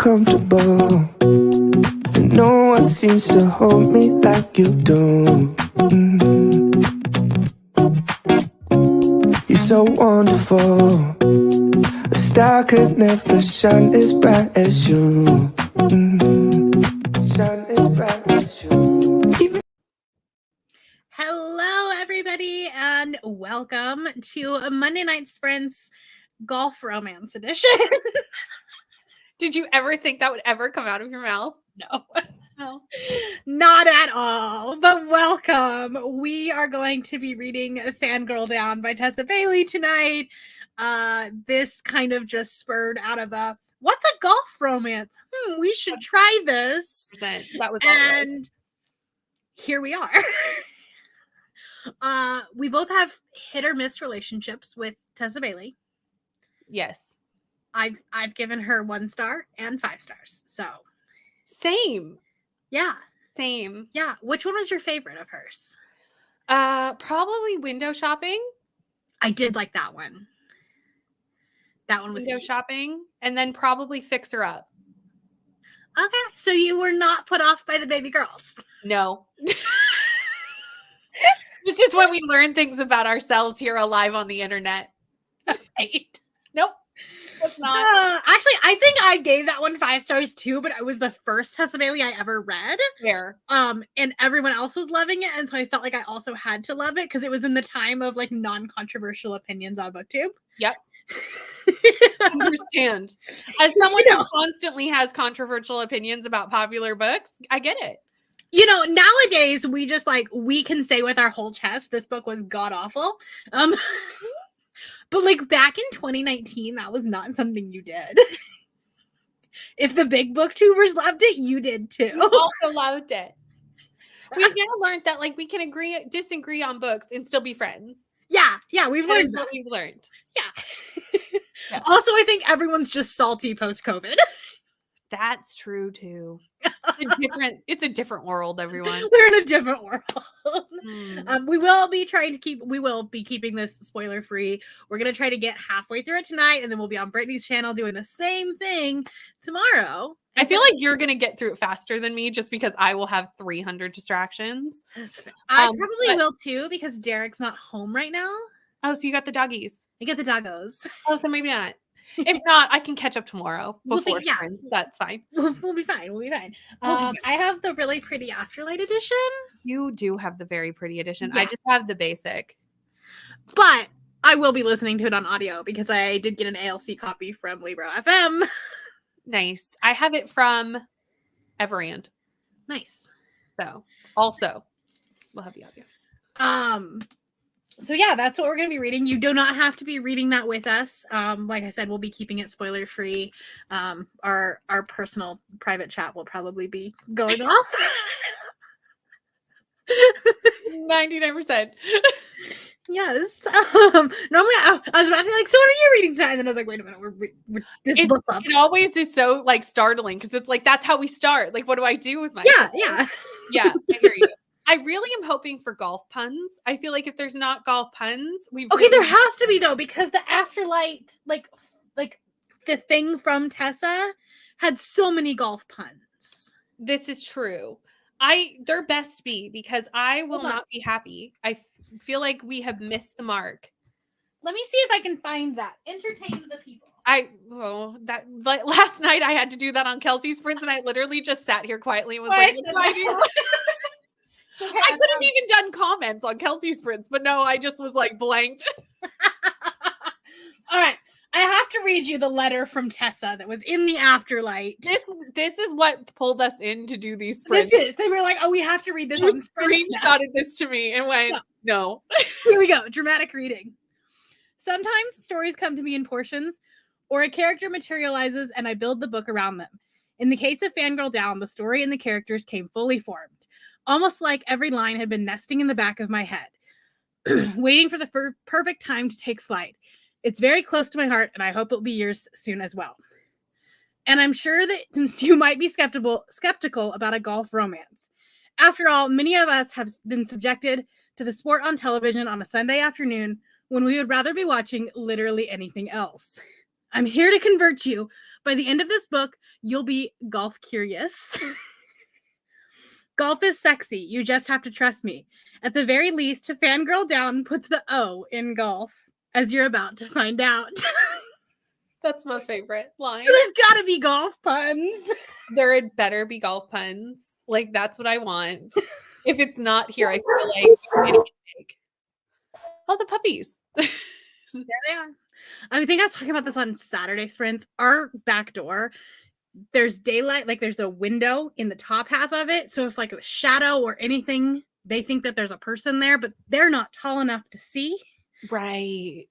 comfortable, and no one seems to hold me like you do. You're so wonderful. A star could never shine as bright as you. Shine as bright as you. Hello, everybody, and welcome to a Monday Night Sprints Golf Romance Edition. Did you ever think that would ever come out of your mouth? No, not at all. But welcome. We are going to be reading Fangirl Down by Tessa Bailey tonight. This kind of just spurred out of a what's a golf romance? We should try this. That was and here we are. We both have hit or miss relationships with Tessa Bailey. Yes. I've given her 1 star and 5 stars. So same. Yeah. Same. Yeah. Which one was your favorite of hers? Probably Window Shopping. I did like that one. That one was Window Shopping. And then probably Fix Her Up. Okay. So you were not put off by the baby girls. No. This is when we learn things about ourselves here alive on the internet. Right. Nope. That's not. Actually, I think I gave that one 5 stars too, but it was the first Tessa Bailey I ever read. Fair. And everyone else was loving it, and so I felt like I also had to love it because it was in the time of like non-controversial opinions on BookTube. Yep. Understand. As someone who constantly has controversial opinions about popular books, I get it. You know, nowadays we just we can say with our whole chest this book was god awful. But like back in 2019, that was not something you did. If the big booktubers loved it, you did too. You also loved it. We've now learned that we can disagree on books and still be friends. Yeah, we've learned that. We've learned. Yeah. Also, I think everyone's just salty post-COVID. That's true too. It's a different world, everyone. We're in a different world. We will be keeping this spoiler free. We're gonna try to get halfway through it tonight, and then we'll be on Brittany's channel doing the same thing tomorrow. I feel like you're gonna get through it faster than me just because I will have 300 distractions. I probably will too because Derek's not home right now. Oh, so you got the doggies. I get the doggos. Oh, so maybe not. If not, I can catch up tomorrow before sprints. That's fine. We'll be fine. I have the really pretty Afterlight edition. You do have the very pretty edition. Yeah. I just have the basic. But I will be listening to it on audio because I did get an ALC copy from Libro FM. Nice. I have it from Everand. Nice. So also we'll have the audio. So yeah, that's what we're going to be reading. You do not have to be reading that with us. Like I said, we'll be keeping it spoiler free. Our personal private chat will probably be going off. 99%. Yes. Normally I was about to be like, so what are you reading tonight? And then I was like, wait a minute, we're this book club. It always is so startling because it's that's how we start. What do I do with my Yeah. I hear you. I really am hoping for golf puns. I feel like if there's not golf puns, there has to be though, because the Afterlight, like the thing from Tessa had so many golf puns. This is true. There best be because I will not be happy. I feel like we have missed the mark. Let me see if I can find that. Entertain the people. Last night I had to do that on Kelsey's Sprints, and I literally just sat here quietly and was I could have even done comments on Kelsey's Sprints, but no, I just was blanked. All right. I have to read you the letter from Tessa that was in the Afterlight. This is what pulled us in to do these sprints. They were like, oh, we have to read this. You screenshotted this to me and went, no. Here we go. Dramatic reading. Sometimes stories come to me in portions, or a character materializes and I build the book around them. In the case of Fangirl Down, the story and the characters came fully formed. Almost like every line had been nesting in the back of my head, waiting for the perfect time to take flight. It's very close to my heart, and I hope it'll be yours soon as well. And I'm sure that you might be skeptical about a golf romance. After all, many of us have been subjected to the sport on television on a Sunday afternoon when we would rather be watching literally anything else. I'm here to convert you. By the end of this book, you'll be golf curious. Golf is sexy. You just have to trust me. At the very least, Fangirl Down puts the O in golf, as you're about to find out. That's my favorite line. So there's got to be golf puns. There had better be golf puns. Like, that's what I want. If it's not here, I feel like I made a mistake. Oh, the puppies. There they are. I think I was talking about this on Saturday sprints. Our back door, there's daylight, like there's a window in the top half of it. So if like a shadow or anything, they think that there's a person there, but they're not tall enough to see. Right.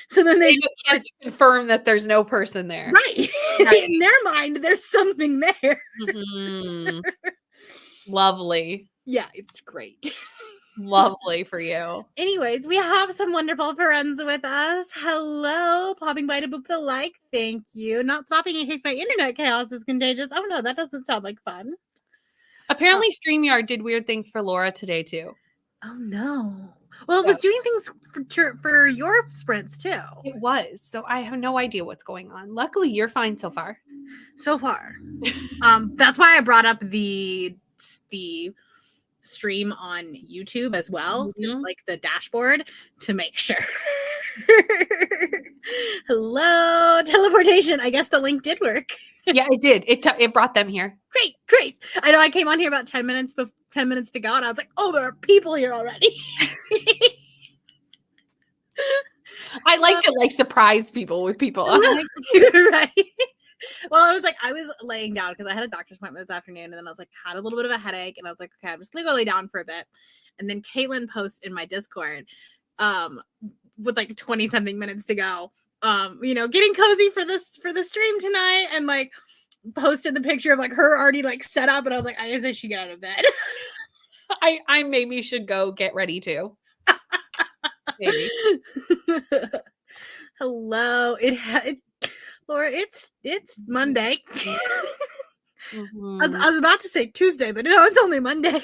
So then they can't confirm that there's no person there. Right. In their mind, there's something there. Mm-hmm. Lovely. Yeah, it's great. Lovely for you. Anyways, we have some wonderful friends with us. Hello, popping by to boop the like. Thank you. Not stopping in case my internet chaos is contagious. Oh no, that doesn't sound like fun. Apparently, StreamYard did weird things for Laura today too. Oh no. Well, it was doing things for your sprints too. It was. So I have no idea what's going on. Luckily, you're fine so far. So far. That's why I brought up the stream on YouTube as well, just like the dashboard to make sure. Hello, teleportation. I guess the link did work. Yeah, it did. It brought them here. Great. I know I came on here about 10 minutes to go, and I was like, oh, there are people here already. I like to surprise people with people. Right. Well, I was laying down because I had a doctor's appointment this afternoon, and then I was like, had a little bit of a headache, and I was like, okay, I'm just gonna go lay down for a bit. And then Caitlin posts in my Discord, with like 20 something minutes to go, getting cozy for the stream tonight, and like posted the picture of like her already like set up, and I was like, I guess I should get out of bed. I maybe should go get ready too. Maybe. Hello, Laura, it's Monday. Mm-hmm. I was about to say Tuesday, but no, it's only Monday.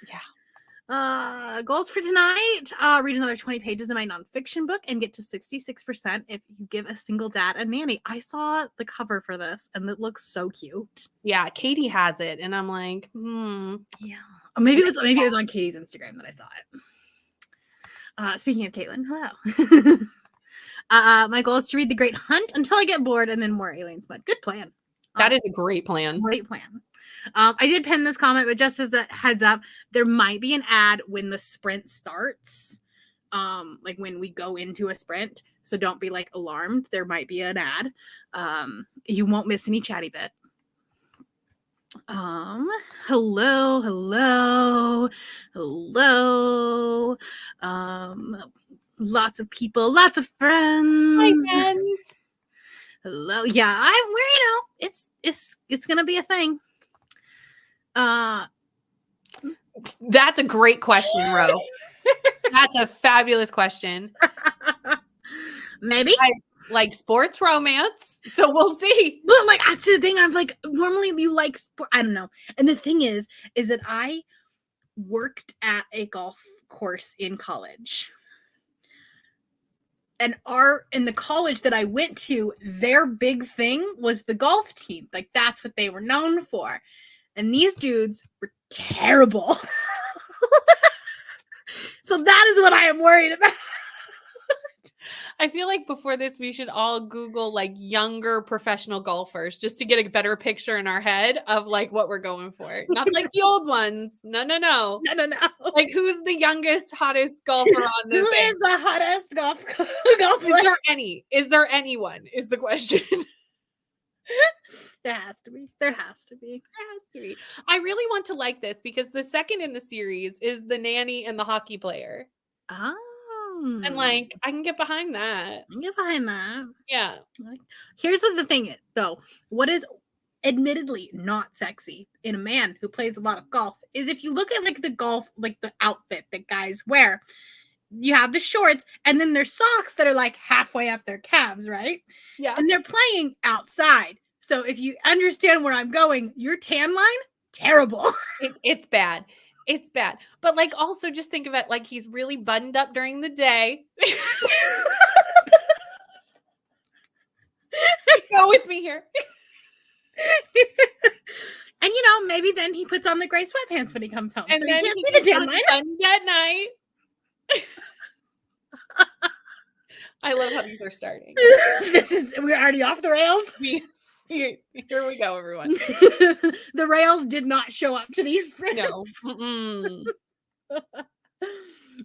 Yeah. Goals for tonight: read another 20 pages of my nonfiction book and get to 66% if you give a single dad a nanny. I saw the cover for this and it looks so cute. Yeah, Katie has it, and I'm like, Yeah. Or maybe it was on Katie's Instagram that I saw it. Speaking of Caitlin, hello. My goal is to read The Great Hunt until I get bored, and then more Alien Smut. Good plan. That is a great plan. Great plan. I did pin this comment, but just as a heads up, there might be an ad when the sprint starts, like when we go into a sprint. So don't be like alarmed. There might be an ad. You won't miss any chatty bit. Hello. Lots of people, lots of friends. Hi, friends. Hello. Yeah, it's gonna be a thing. That's a great question, Ro. That's a fabulous question. Maybe. I like sports romance, so we'll see. But like that's the thing. I'm like, normally you like sport. I don't know. And the thing is that I worked at a golf course in college. And in the college that I went to, their big thing was the golf team. Like that's what they were known for. And these dudes were terrible. So that is what I am worried about. I feel like before this, we should all Google like younger professional golfers just to get a better picture in our head of like what we're going for. Not like the old ones. No. No. Like who's the youngest, hottest golfer on this? Who is the hottest golf player? Is there any? Is there anyone? Is the question. There has to be. I really want to like this because the second in the series is the nanny and the hockey player. Oh. And like, I can get behind that. Yeah. Here's what the thing is, though. What is admittedly not sexy in a man who plays a lot of golf is if you look at like the golf, like the outfit that guys wear, you have the shorts and then their socks that are like halfway up their calves, right? Yeah. And they're playing outside. So if you understand where I'm going, your tan line, terrible. It's bad. It's bad. But like also just think of it like he's really buttoned up during the day. with me here. And maybe then he puts on the gray sweatpants when he comes home. And so then you can't he see the gets tan on line. Sunday night. I love how these are starting. We're already off the rails. Here we go, everyone. The rails did not show up to these friends. No. Mm-mm.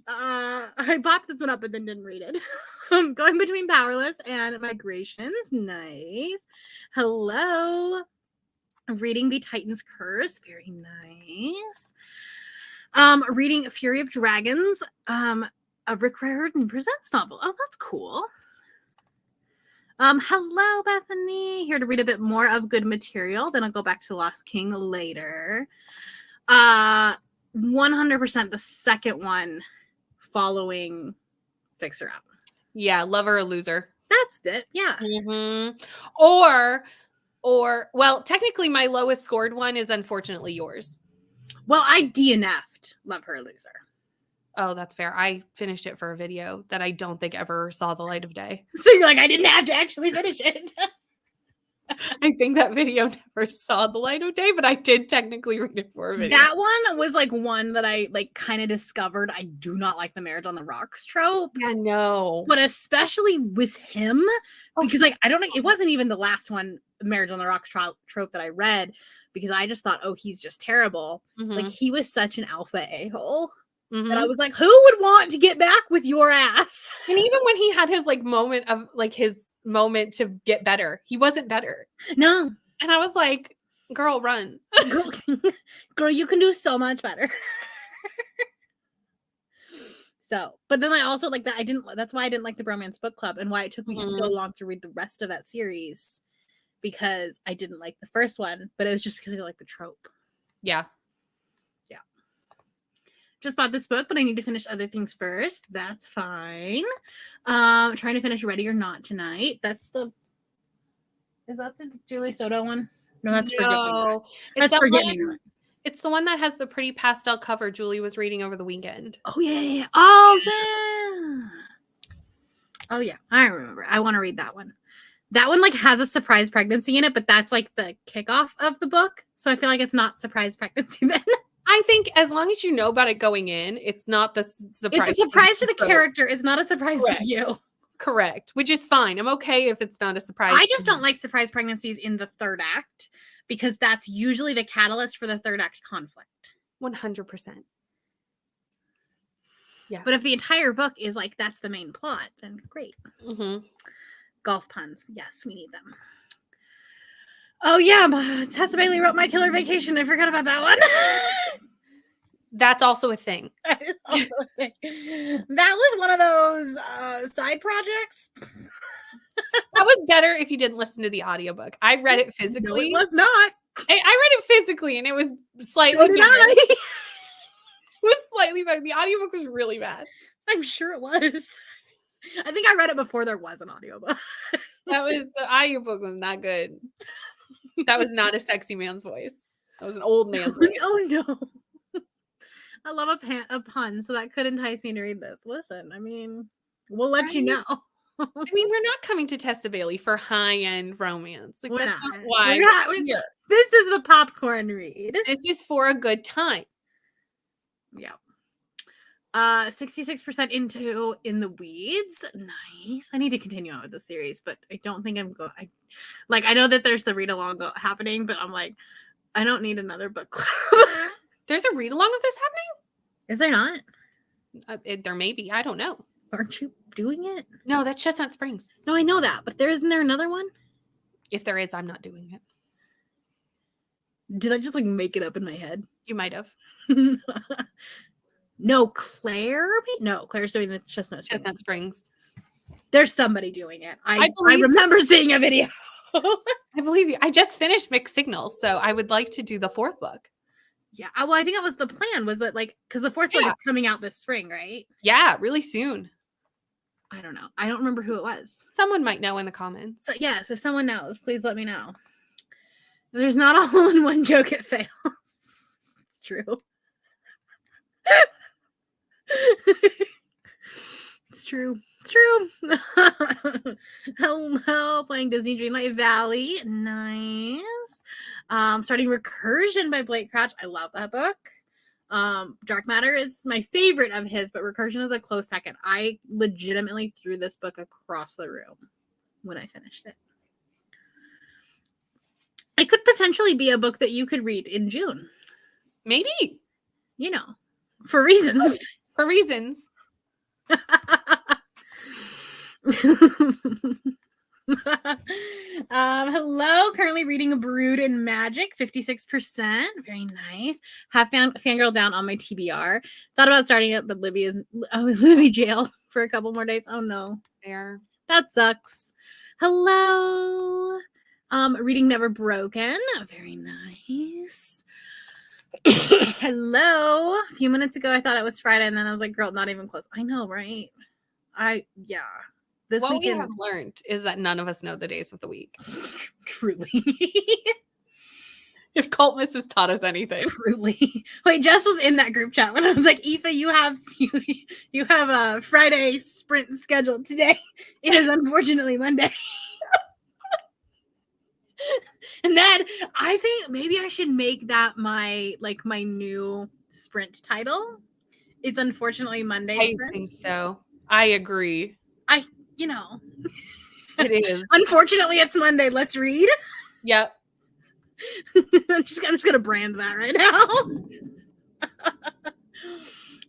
I popped this one up but then didn't read it. Going between powerless and migrations. Nice. Hello. Reading the Titan's Curse. Very nice. Reading Fury of Dragons. A Rick Riordan Presents novel. Oh, that's cool. Hello, Bethany. Here to read a bit more of good material. Then I'll go back to Lost King later. 100% the second one following Fixer Up. Yeah, lover or loser. That's it. Yeah. Mm-hmm. Or, well, technically my lowest scored one is Unfortunately Yours. Well, I DNF'd Love Her or Loser. Oh, that's fair. I finished it for a video that I don't think ever saw the light of day. So you're like, I didn't have to actually finish it. I think that video never saw the light of day, but I did technically read it for a video. That one was like one that I like kind of discovered. I do not like the Marriage on the Rocks trope. Yeah, no. But especially with him, because like I don't know, it wasn't even the last one, Marriage on the Rocks trope that I read, because I just thought, oh, he's just terrible. Mm-hmm. Like he was such an alpha a-hole. Mm-hmm. And I was like, who would want to get back with your ass? And even when he had his like moment of like his moment to get better, he wasn't better. No. And I was like, girl, run. Girl, you can do so much better. So, but then I also like that that's why I didn't like the Bromance Book Club and why it took me so long to read the rest of that series, because I didn't like the first one, but it was just because I didn't like the trope. Yeah. Just bought this book, but I need to finish other things first. That's fine. Trying to finish Ready or Not tonight. Is that the Julie Soto one? No, that's Forget Me. That's Forget Me. It's the one that has the pretty pastel cover Julie was reading over the weekend. Oh, yeah. Oh, yeah. Oh, yeah. I remember. I want to read that one. That one like has a surprise pregnancy in it, but that's like the kickoff of the book. So I feel like it's not surprise pregnancy then. I think as long as you know about it going in, it's not the surprise. It's a surprise to the character. It's not a surprise to you. Correct. Which is fine. I'm okay if it's not a surprise. I just don't like surprise pregnancies in the third act, because that's usually the catalyst for the third act conflict. 100%. Yeah. But if the entire book is like, that's the main plot, then great. Mm-hmm. Golf puns. Yes, we need them. Oh, yeah. Tessa Bailey wrote My Killer Vacation. I forgot about that one. That's also a thing. That is also a thing. That was one of those side projects. That was better if you didn't listen to the audiobook. I read it physically. No, it was not. I read it physically and it was slightly So did better. I. It was slightly better. The audiobook was really bad. I'm sure it was. I think I read it before there was an audiobook. The audiobook was not good. That was not a sexy man's voice. That was an old man's voice. Oh no. I love a pun, so that could entice me to read this. Listen, I mean, we'll let you know. I mean, we're not coming to Tessa Bailey for high-end romance. Like, that's not why we're here. This is the popcorn read. This is for a good time. Yeah. 66% into In the Weeds. Nice. I need to continue on with the series, but I don't think I'm going. I know that there's the read along happening, but I'm like, I don't need another book club. There's a read along of this happening? Is there not? There may be. I don't know. Aren't you doing it? No, that's Chestnut Springs. No, I know that, but isn't there another one? If there is, I'm not doing it. Did I just like make it up in my head? You might have. No, Claire? No, Claire's doing the Chestnut Springs. There's somebody doing it. I believe remember seeing a video. I believe you. I just finished Mixed Signals, so I would like to do the fourth book. Yeah, well, I think that was the plan, was that like, because the fourth book is coming out this spring, right? Yeah, really soon. I don't know. I don't remember who it was. Someone might know in the comments. So yes, if someone knows, please let me know. If there's not a hole-in-one joke, it fails. It's true. It's true. It's true. Hello, playing Disney Dreamlight Valley. Nice. Starting Recursion by Blake Crouch. I love that book. Dark Matter is my favorite of his, but Recursion is a close second. I legitimately threw this book across the room when I finished it. It could potentially be a book that you could read in June. Maybe. You know, for reasons. For reasons. Hello, currently reading Brood and Magic, 56%. Very nice. Have Fangirl down on my TBR. Thought about starting it, but Libby jail for a couple more days. Oh no. Fair. That sucks. Hello. Reading Never Broken. Very nice. Hello. A few minutes ago, I thought it was Friday, and then I was like, girl, not even close. I know, right? This what weekend, we have learned is that none of us know the days of the week. Truly. If Cultmas has taught us anything. Truly. Wait, Jess was in that group chat when I was like, Aoife, you have a Friday sprint scheduled today. It is unfortunately Monday. And then I think maybe I should make that my new sprint title. It's unfortunately Monday. I think so. I agree. It is. Unfortunately, it's Monday. Let's read. Yep. I'm just gonna brand that right now.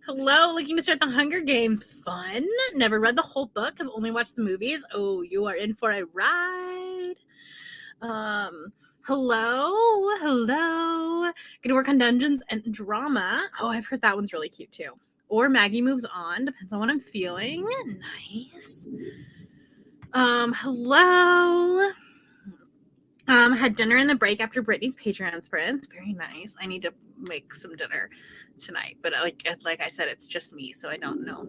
Hello, looking to start the Hunger Games. Fun. Never read the whole book. I've only watched the movies. Oh, you are in for a ride. Hello. Gonna work on Dungeons and Drama. Oh, I've heard that one's really cute too. Or Maggie Moves On. Depends on what I'm feeling. Nice. Hello. Had dinner in the break after Brittany's Patreon sprints. Very nice. I need to make some dinner tonight, but like I said, it's just me, so I don't know.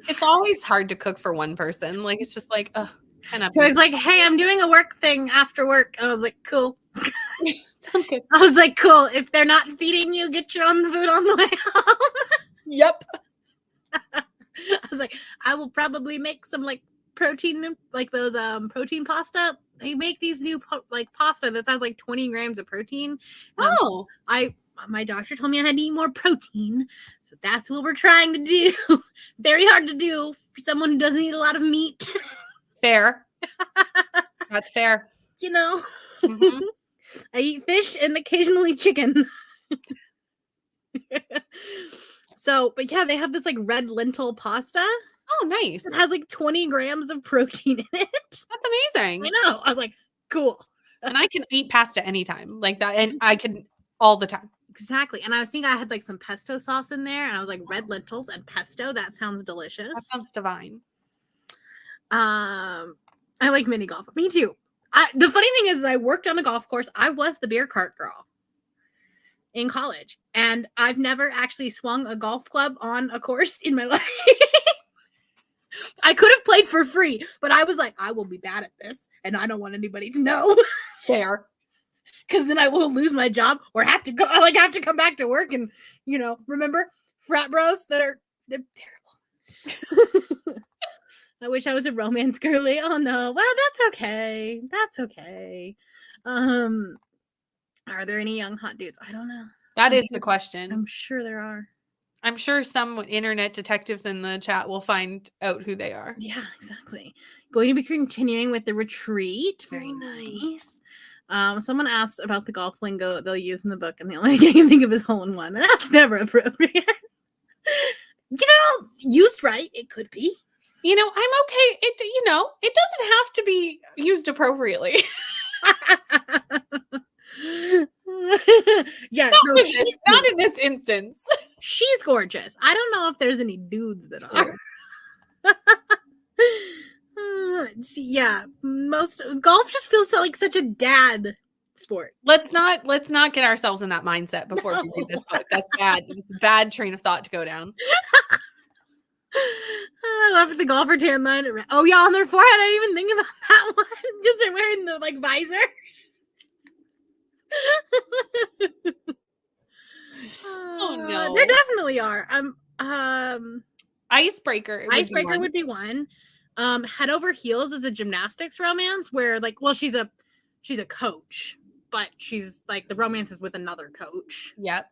It's always hard to cook for one person. Like it's just like, kind of. I was like, hey, I'm doing a work thing after work, and I was like, cool. Sounds good. I was like, cool. If they're not feeding you, get your own food on the way home. Yep. I was like, I will probably make some protein, those protein pasta. They make these new pasta that has 20 grams of protein. Oh, my doctor told me I had to eat more protein, so that's what we're trying to do. Very hard to do for someone who doesn't eat a lot of meat. fair. That's fair. Mm-hmm. I eat fish and occasionally chicken. But yeah, they have this red lentil pasta. Oh, nice. It has 20 grams of protein in it. That's amazing. I know. I was like, cool. And I can eat pasta anytime like that. And I can all the time. Exactly. And I think I had some pesto sauce in there. And I was like, red lentils and pesto. That sounds delicious. That sounds divine. I like mini golf. Me too. The funny thing is I worked on a golf course. I was the beer cart girl in college. And I've never actually swung a golf club on a course in my life. I could have played for free, but I was like, I will be bad at this, and I don't want anybody to know. Fair. Because then I will lose my job or have to go. Have to come back to work and remember frat bros they're terrible. I wish I was a romance girly. Oh no. Well, that's okay. That's okay. Are there any young hot dudes? I don't know. That is the question. I'm sure there are. I'm sure some internet detectives in the chat will find out who they are. Yeah, exactly. Going to be continuing with the retreat. Very nice. Someone asked about the golf lingo they'll use in the book, and the only thing I can think of is hole in one. That's never appropriate. Used right, it could be. I'm okay. It doesn't have to be used appropriately. Yeah, not in this instance. She's gorgeous. I don't know if there's any dudes that are. Yeah, most golf just feels like such a dad sport. Let's not get ourselves in that mindset before we read this book. That's bad. It's a bad train of thought to go down. I love the golfer tan line. Oh yeah, on their forehead. I didn't even think about that one because they're wearing the visor. Oh no, there definitely are. Icebreaker. Icebreaker would be one. Head Over Heels is a gymnastics romance where like, well, she's a coach, but she's like the romance is with another coach. Yep.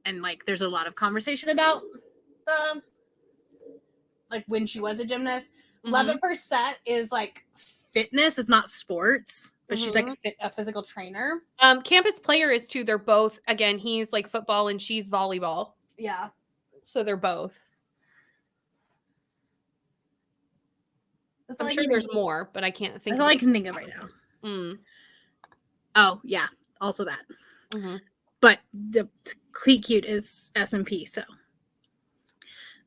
And like there's a lot of conversation about like when she was a gymnast. Love at First Set is like fitness, it's not sports, but she's like a physical trainer. Campus Player is too. They're both, again, he's like football and she's volleyball. Yeah. So they're both. That's I'm sure there's more, but I can't think. That's all I can think of right now. Oh yeah, also that. But the cute is SMP, so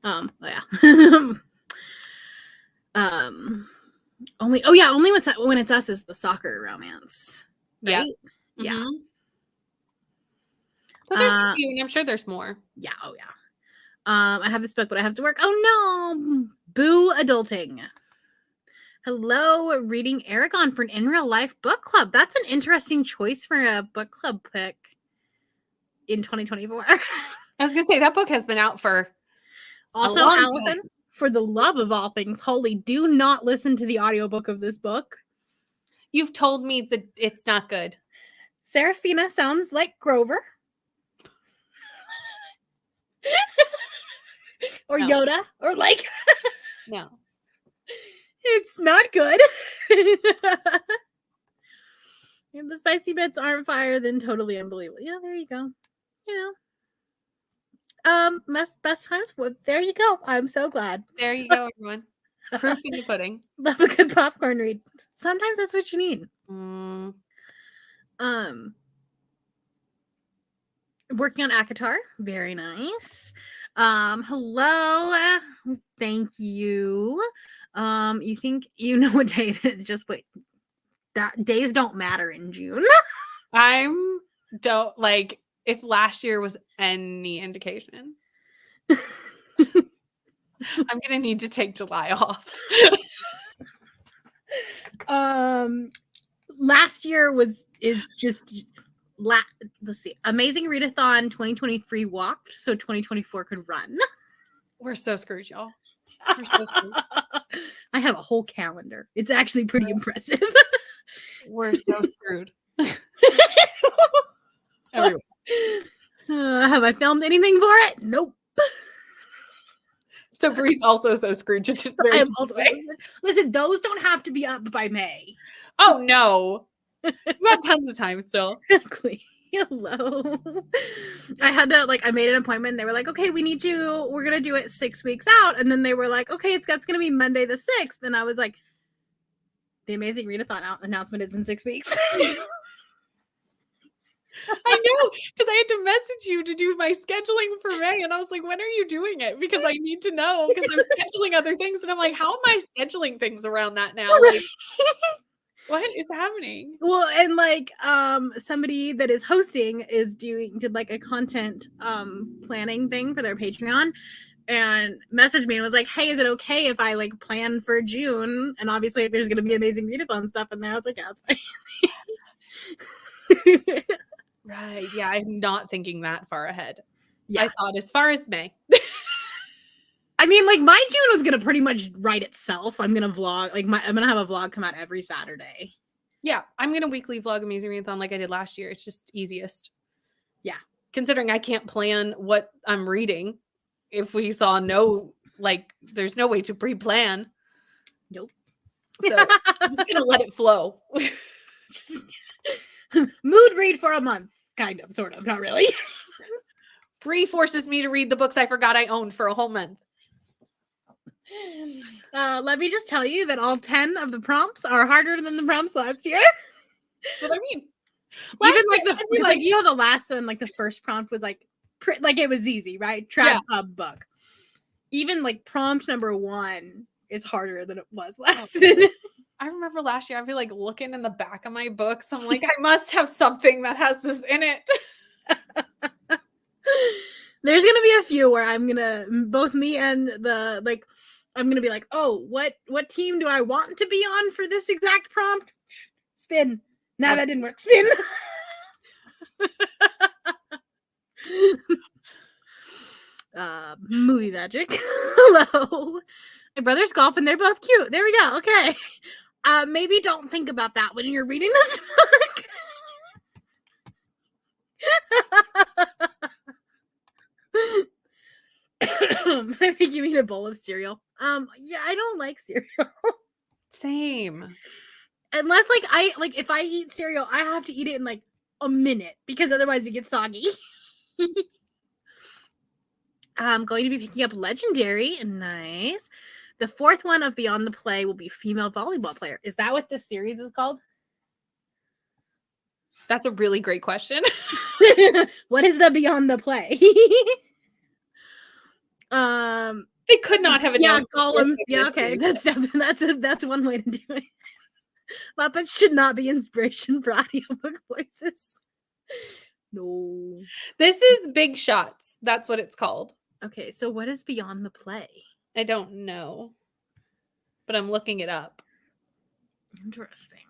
yeah. Only when it's us is the soccer romance. Right? Yeah. So there's a few, and I'm sure there's more. Yeah. Oh yeah. I have this book, but I have to work. Oh no. Boo adulting. Hello, reading Aragon for an in real life book club. That's an interesting choice for a book club pick in 2024. I was gonna say that book has been out for also Allison. For the love of all things holy, do not listen to the audiobook of this book. You've told me that it's not good. Serafina sounds like Grover. Or no. Yoda. Or like... No. It's not good. If the spicy bits aren't fire, then totally unbelievable. Yeah, there you go. You know. Best times. Well, there you go. I'm so glad. There you go, everyone. Proof in the pudding. Love a good popcorn read. Sometimes that's what you need. Working on ACOTAR. Very nice. Hello. Thank you. You think you know what day it is? Just wait. That days don't matter in June. If last year was any indication, I'm gonna need to take July off. Last year let's see. Amazing Readathon 2023 walked, so 2024 could run. We're so screwed, y'all. We're so screwed. I have a whole calendar. It's actually pretty impressive. We're so screwed. Everyone. Have I filmed anything for it? Nope. So Bree's also so screwed. Just listen, those don't have to be up by May. Oh no. We've got tons of time still. Exactly. Hello. I had to I made an appointment. They were like, okay, we're gonna do it 6 weeks out. And then they were like, okay, it's gonna be Monday the 6th. And I was like, the Amazing Readathon announcement is in 6 weeks. I know, because I had to message you to do my scheduling for May, and I was like, when are you doing it? Because I need to know, because I'm scheduling other things, and I'm like, how am I scheduling things around that now? Like, what is happening? Well, and somebody that is hosting did a content planning thing for their Patreon, and messaged me and was like, hey, is it okay if I plan for June? And obviously there's gonna be Amazing Readathon stuff in there. I was like, yeah, it's fine. Right. Yeah, I'm not thinking that far ahead. Yeah. I thought as far as May. I mean, my June was gonna pretty much write itself. I'm gonna vlog. I'm gonna have a vlog come out every Saturday. Yeah, I'm gonna weekly vlog Amazing Readathon like I did last year. It's just easiest. Yeah. Considering I can't plan what I'm reading. If we saw there's no way to pre-plan. Nope. So I'm just gonna let it flow. Mood read for a month. Kind of, sort of, not really. Bree forces me to read the books I forgot I owned for a whole month. Let me just tell you that all 10 of the prompts are harder than the prompts last year. That's what I mean. Even the last one, the first prompt was it was easy, right? Trad Pub book. Even prompt number 1 is harder than it was last year. I remember last year, I'd be looking in the back of my books. I'm like, I must have something that has this in it. There's gonna be a few where I'm gonna, both me and I'm gonna be like, oh, what team do I want to be on for this exact prompt? Spin. Nah, that didn't work. Spin. Movie magic. Hello. My brother's golfing. They're both cute. There we go. Okay. Maybe don't think about that when you're reading this book. I think you mean a bowl of cereal. Yeah, I don't like cereal. Same. Unless if I eat cereal, I have to eat it in like a minute because otherwise it gets soggy. I'm going to be picking up Legendary. Nice. The fourth one of Beyond the Play will be Female Volleyball Player. Is that what this series is called? That's a really great question. What is the Beyond the Play? They could not have announced. Gollum. Yeah, okay. That's one way to do it. Muppets should not be inspiration for audiobook voices. No. This is Big Shots. That's what it's called. Okay, so what is Beyond the Play? I don't know, but I'm looking it up. Interesting.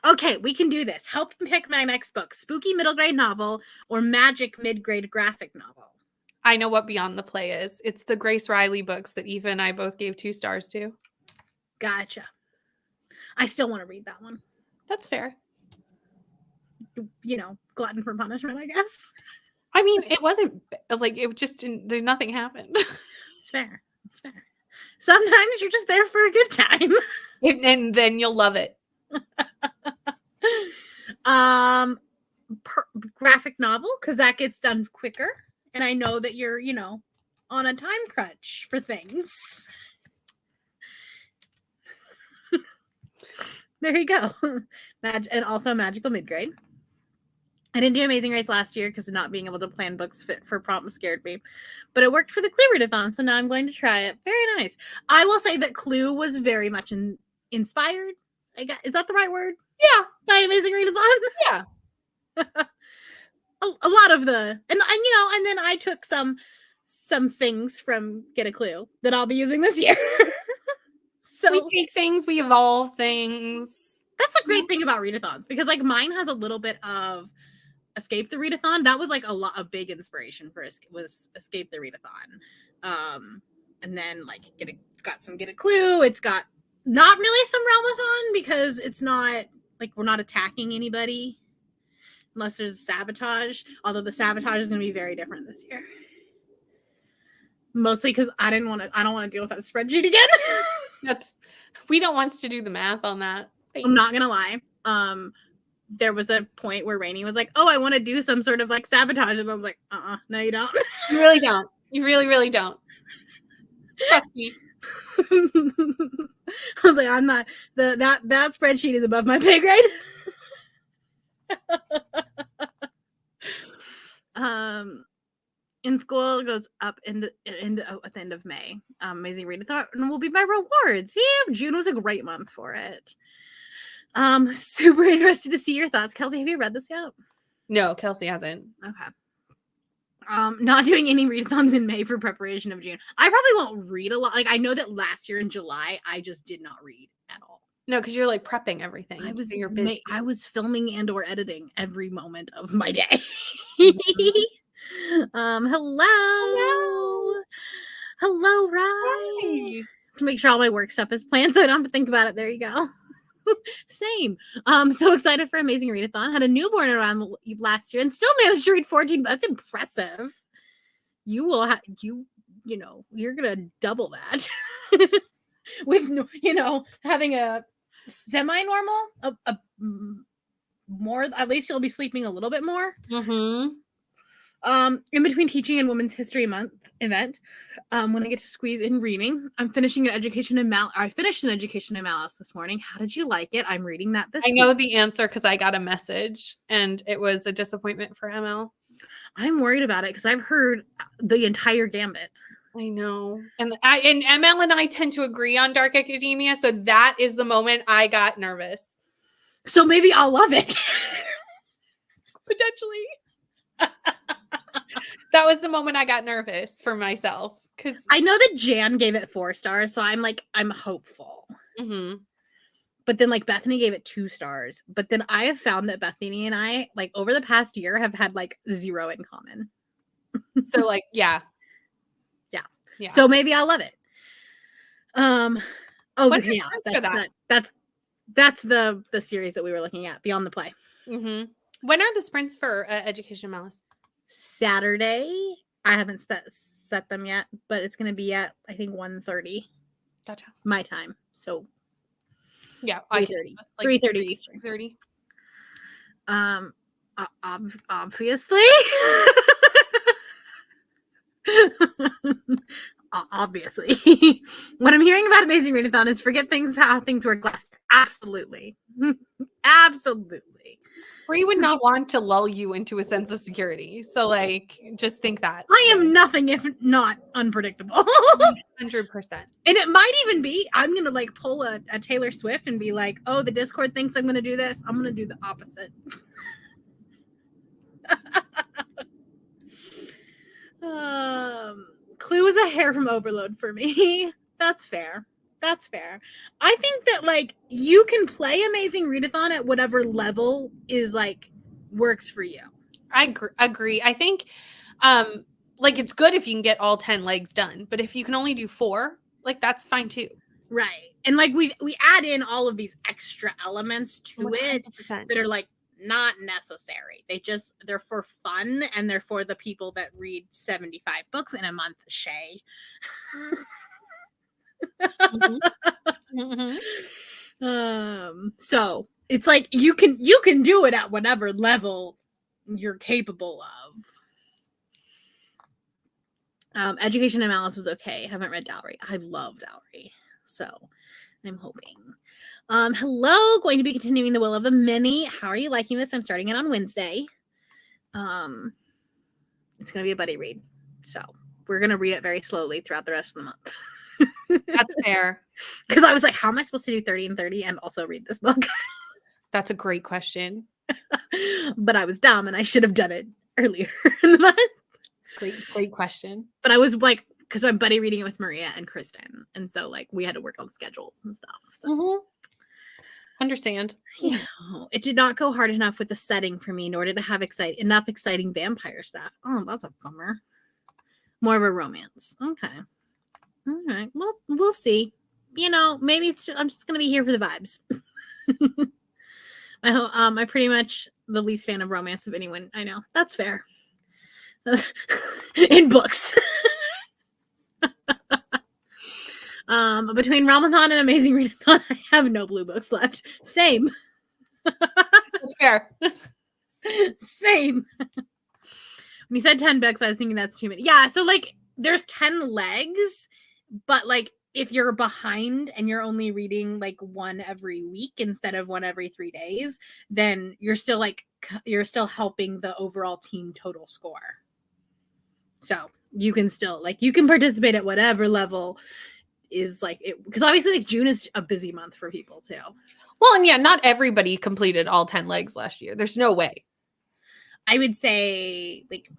Okay, we can do this. Help me pick my next book. Spooky middle grade novel or magic mid-grade graphic novel? I know what Beyond the Play is. It's the Grace Riley books that Eva and I both gave 2 stars to. Gotcha. I still want to read that one. That's fair. You know, glutton for punishment, I guess. I mean, it wasn't like it just didn't, nothing happened. It's fair. It's fair. Sometimes you're just there for a good time. And then you'll love it. Graphic novel, because that gets done quicker. And I know that you're, you know, on a time crunch for things. There you go. And also magical mid-grade. I didn't do Amazing Race last year because not being able to plan books fit for prompt scared me. But it worked for the Clue readathon, so now I'm going to try it. Very nice. I will say that Clue was very much inspired. Is that the right word? Yeah. By Amazing Readathon? Yeah. a lot of the and you know, and then I took some things from Get a Clue that I'll be using this year. So we take things, we evolve things. That's the great thing about readathons, because like mine has a little bit of Escape the Readathon. That was like a big inspiration for was Escape the Readathon. And then like it's got some Get a Clue. It's got not really some Realmathon because it's not like we're not attacking anybody unless there's sabotage. Although the sabotage is going to be very different this year. Mostly because I don't want to deal with that spreadsheet again. We don't want to do the math on that. I'm not gonna lie. There was a point where Rainey was like, "Oh, I want to do some sort of like sabotage," and I was like, no, you don't. You really don't. You really, really don't. Trust me. I was like, I'm not that spreadsheet is above my pay grade. In school, it goes up at the end of May. Amazing Readathon will be my rewards. Yeah, June was a great month for it. Super interested to see your thoughts. Kelsey, have you read this yet? No, Kelsey hasn't. Okay. Not doing any readathons in May for preparation of June. I probably won't read a lot. Like I know that last year in July, I just did not read at all. No, because you're like prepping everything. So you're busy. I was filming and or editing every moment of my day. Hello, Ryan. Hi. To make sure all my work stuff is planned so I don't have to think about it. There you go. Same. So excited for Amazing Readathon. Had a newborn around last year and still managed to read 14. That's impressive. You will have you're gonna double that with having a semi-normal, a more, at least you'll be sleeping a little bit more. Mm-hmm. In between teaching and Women's History Month event, when I get to squeeze in reading, I finished an Education in Malice this morning. How did you like it? I'm reading that this week. I know the answer because I got a message and it was a disappointment for ML. I'm worried about it because I've heard the entire gambit. I know. And ML and I tend to agree on Dark Academia, so that is the moment I got nervous. So maybe I'll love it. Potentially. That was the moment I got nervous for myself. Because I know that Jan gave it 4 stars, so I'm hopeful. Mm-hmm. But then Bethany gave it 2 stars. But then I have found that Bethany and I, over the past year, have had 0 in common. So yeah. So maybe I'll love it. Oh, What's the yeah, sprints for that? that's the series that we were looking at, Beyond the Play. Mm-hmm. When are the sprints for Education Malice? Saturday. I haven't set them yet, but it's going to be at, I think, 1:30 Gotcha. my time. So Yeah, 3:30. Like 3:30 Eastern. 3:30. Obviously. Obviously. What I'm hearing about Amazing Readathon is forget how things work last year. Absolutely. Absolutely. Bree would not want to lull you into a sense of security. So, like, just think that. I am nothing if not unpredictable. 100%. And it might even be, I'm going to like pull a Taylor Swift and be like, oh, the Discord thinks I'm going to do this. I'm going to do the opposite. Clue is a hair from Overload for me. That's fair. That's fair. I think that like you can play Amazing Readathon at whatever level is like works for you. I agree. I think like it's good if you can get all 10 legs done, but if you can only do 4, like that's fine too. Right. And like we add in all of these extra elements to 100%. it that are like not necessary. They're for fun and they're for the people that read 75 books in a month, Shay. So it's like you can do it at whatever level you're capable of. Education and Malice was okay. Haven't read Dowry. I love Dowry, so I'm hoping. Hello, going to be continuing The Will of the Many. How are you liking this? I'm starting it on Wednesday. It's gonna be a buddy read, so we're gonna read it very slowly throughout the rest of the month. That's fair. Because I was like, how am I supposed to do 30 and 30 and also read this book? That's a great question. But I was dumb and I should have done it earlier in the month. Great question. But I was like, because I'm buddy reading it with Maria and Kristen. And so like we had to work on schedules and stuff. So Understand. You know, it did not go hard enough with the setting for me, nor did it have enough exciting vampire stuff. Oh, that's a bummer. More of a romance. Okay. All right. Well, we'll see. You know, maybe I'm just gonna be here for the vibes. I'm pretty much the least fan of romance of anyone I know. That's fair. In books. Between Ramathon and Amazing Readathon, I have no blue books left. Same. That's fair. Same. When you said 10 books, I was thinking that's too many. Yeah, so like there's 10 legs, but like if you're behind and you're only reading like one every week instead of one every 3 days, then you're still helping the overall team total score. So you can still you can participate at whatever level is like it, because obviously like June is a busy month for people too. Well, and yeah, not everybody completed all 10 legs last year. There's no way. I would say like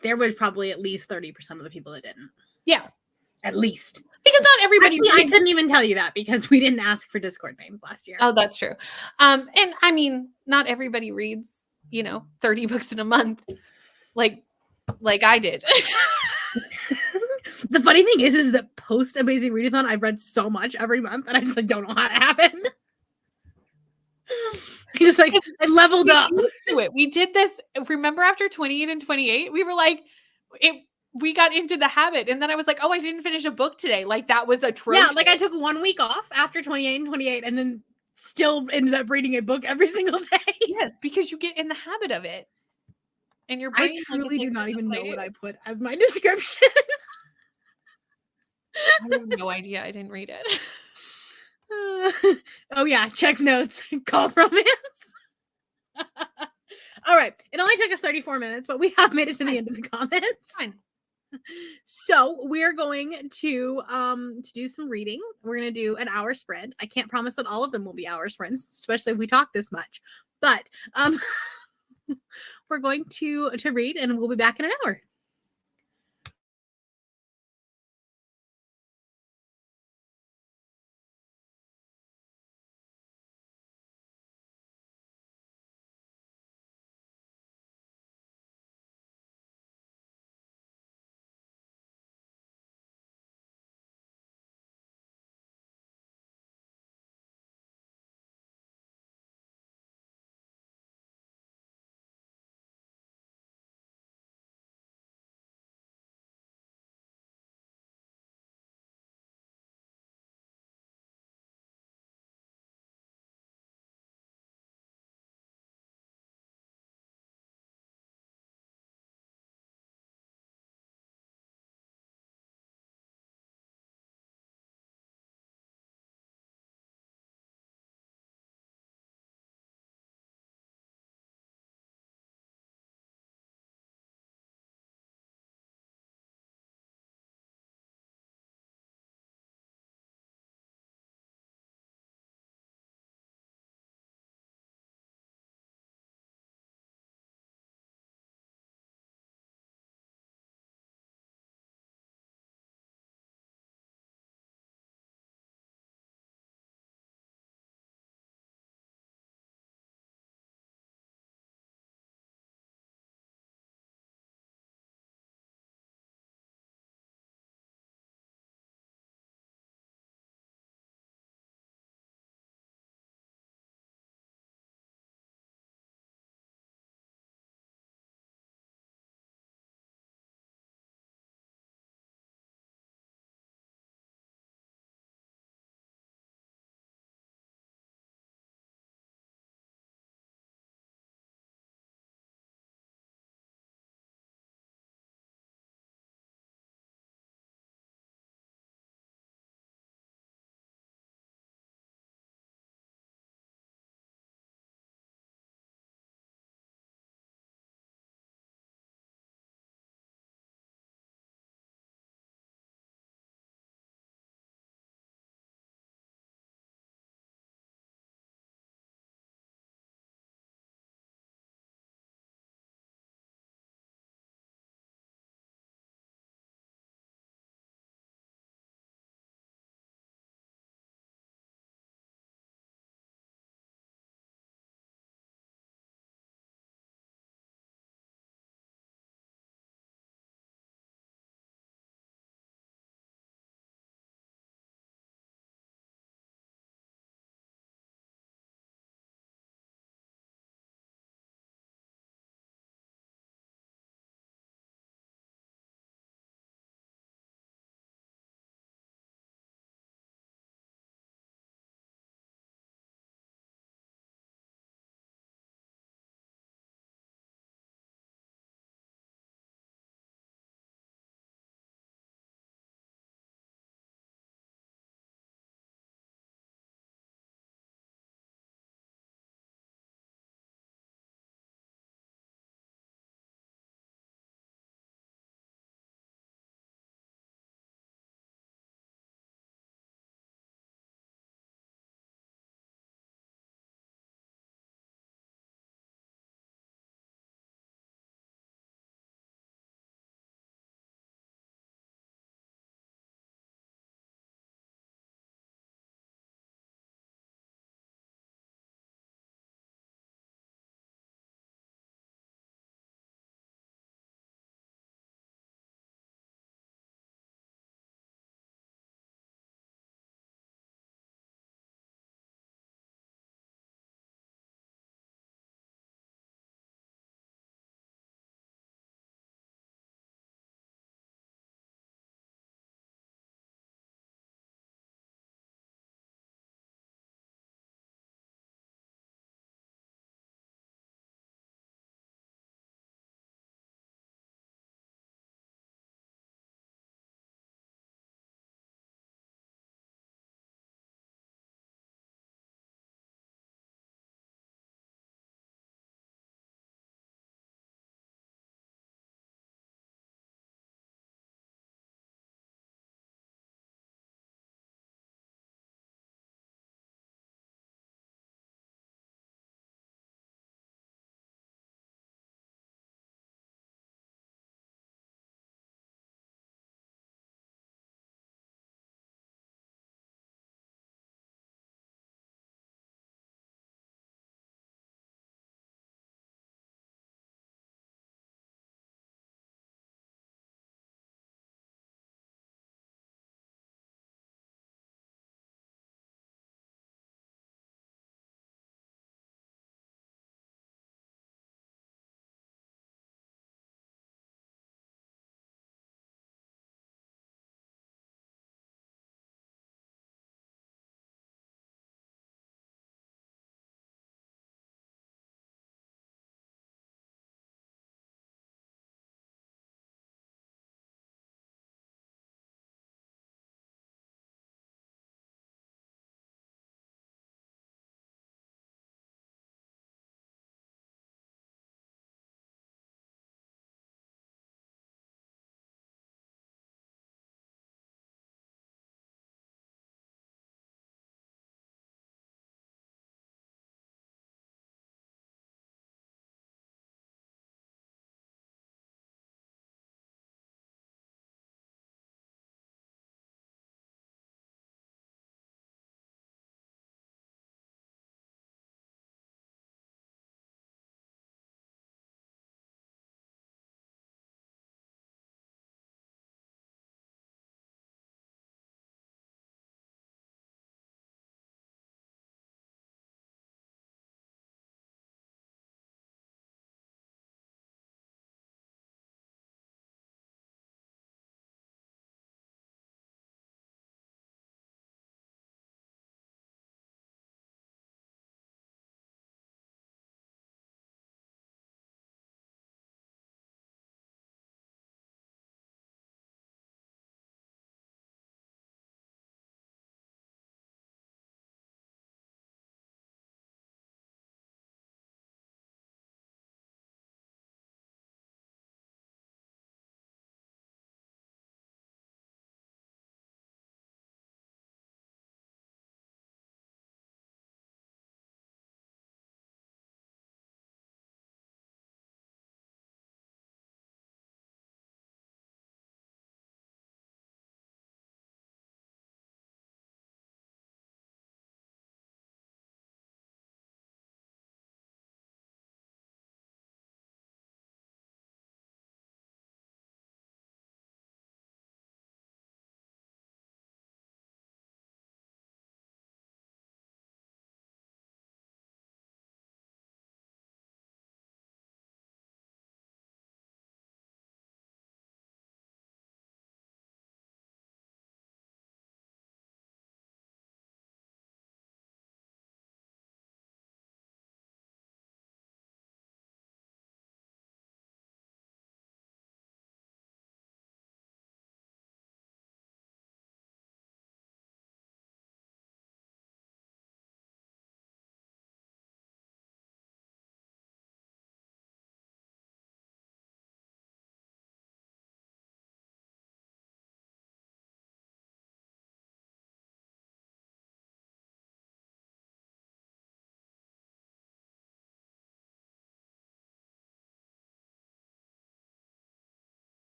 there was probably at least 30% of the people that didn't. Yeah. At least. Because not everybody. Actually, I couldn't even tell you that because we didn't ask for Discord names last year. Oh, that's true. And I mean, not everybody reads, 30 books in a month like I did. The funny thing is that post Amazing Readathon, I've read so much every month and I just don't know how it happened. Just I leveled up. Used to it. We did this. Remember after 28 and 28, we were like, we got into the habit. And then I was like, oh, I didn't finish a book today. Like that was atrocious. Yeah, like I took 1 week off after 28 and 28 and then still ended up reading a book every single day. Yes, because you get in the habit of it. And your brain, I truly do not even know what I put as my description. I have no idea. I didn't read it. Oh yeah, checks notes. Called romance. All right. It only took us 34 minutes, but we have made it to the end of the comments. Fine. So we're going to do some reading. We're going to do an hour spread. I can't promise that all of them will be hour sprints, especially if we talk this much. But we're going to read, and we'll be back in an hour.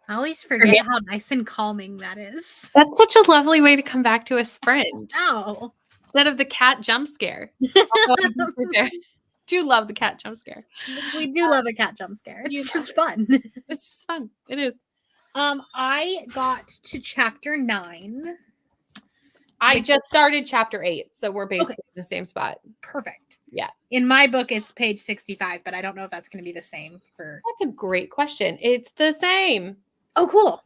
I always forget how nice and calming that is. That's such a lovely way to come back to a sprint. Oh. Instead of the cat jump scare. Do love the cat jump scare. We do love a cat jump scare. It's just fun. It's just fun. It is. I got to chapter 9. I just started chapter 8, so we're basically in the same spot. Perfect. Yeah. In my book, it's page 65, but I don't know if that's going to be the same for. That's a great question. It's the same. Oh, cool.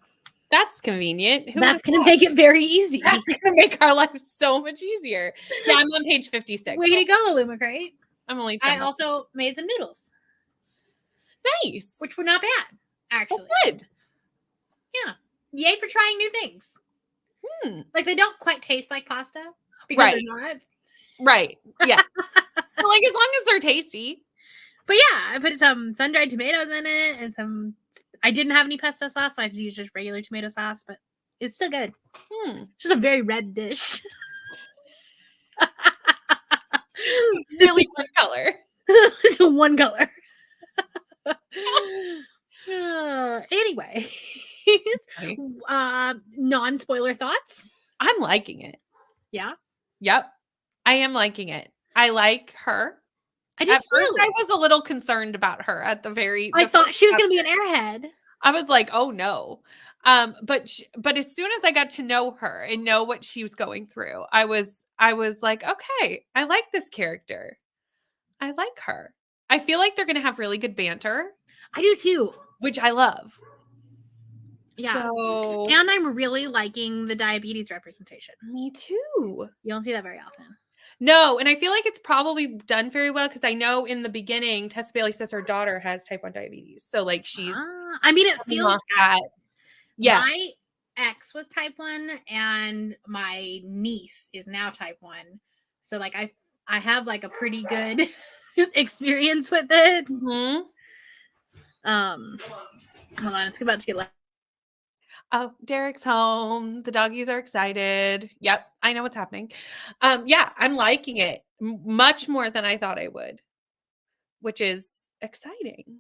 That's convenient. That's going to make it very easy. That's going to make our life so much easier. Yeah, I'm on page 56. Way to go, Illumicrate. I'm only 10 I also made some noodles. Nice. Which were not bad, actually. That's good. Yeah. Yay for trying new things. Like, they don't quite taste like pasta. Because they're not. Right. Yeah. Well, like, as long as they're tasty. But yeah, I put some sun-dried tomatoes in it and some. I didn't have any pesto sauce, so I just used just regular tomato sauce, but it's still good. Just a very red dish. It's really one color. It's one color. Anyway, non-spoiler thoughts. I'm liking it. Yeah. Yep. I am liking it. I like her. I did At first, I was a little concerned about her at the very. I thought she was going to be an airhead. I was like, oh no. But as soon as I got to know her and know what she was going through, I was like, okay, I like this character. I like her. I feel like they're going to have really good banter. I do too. Which I love. Yeah. So, and I'm really liking the diabetes representation. Me too. You don't see that very often. No, and I feel like it's probably done very well because I know in the beginning, Tessa Bailey says her daughter has type 1 diabetes. So like she's I mean, it feels that. Yeah. My ex was type 1 and my niece is now type 1. So like I have like a pretty good experience with it. Mm-hmm. Hold on, it's about to get loud. Oh, Derek's home. The doggies are excited. Yep, I know what's happening. Yeah, I'm liking it much more than I thought I would, which is exciting.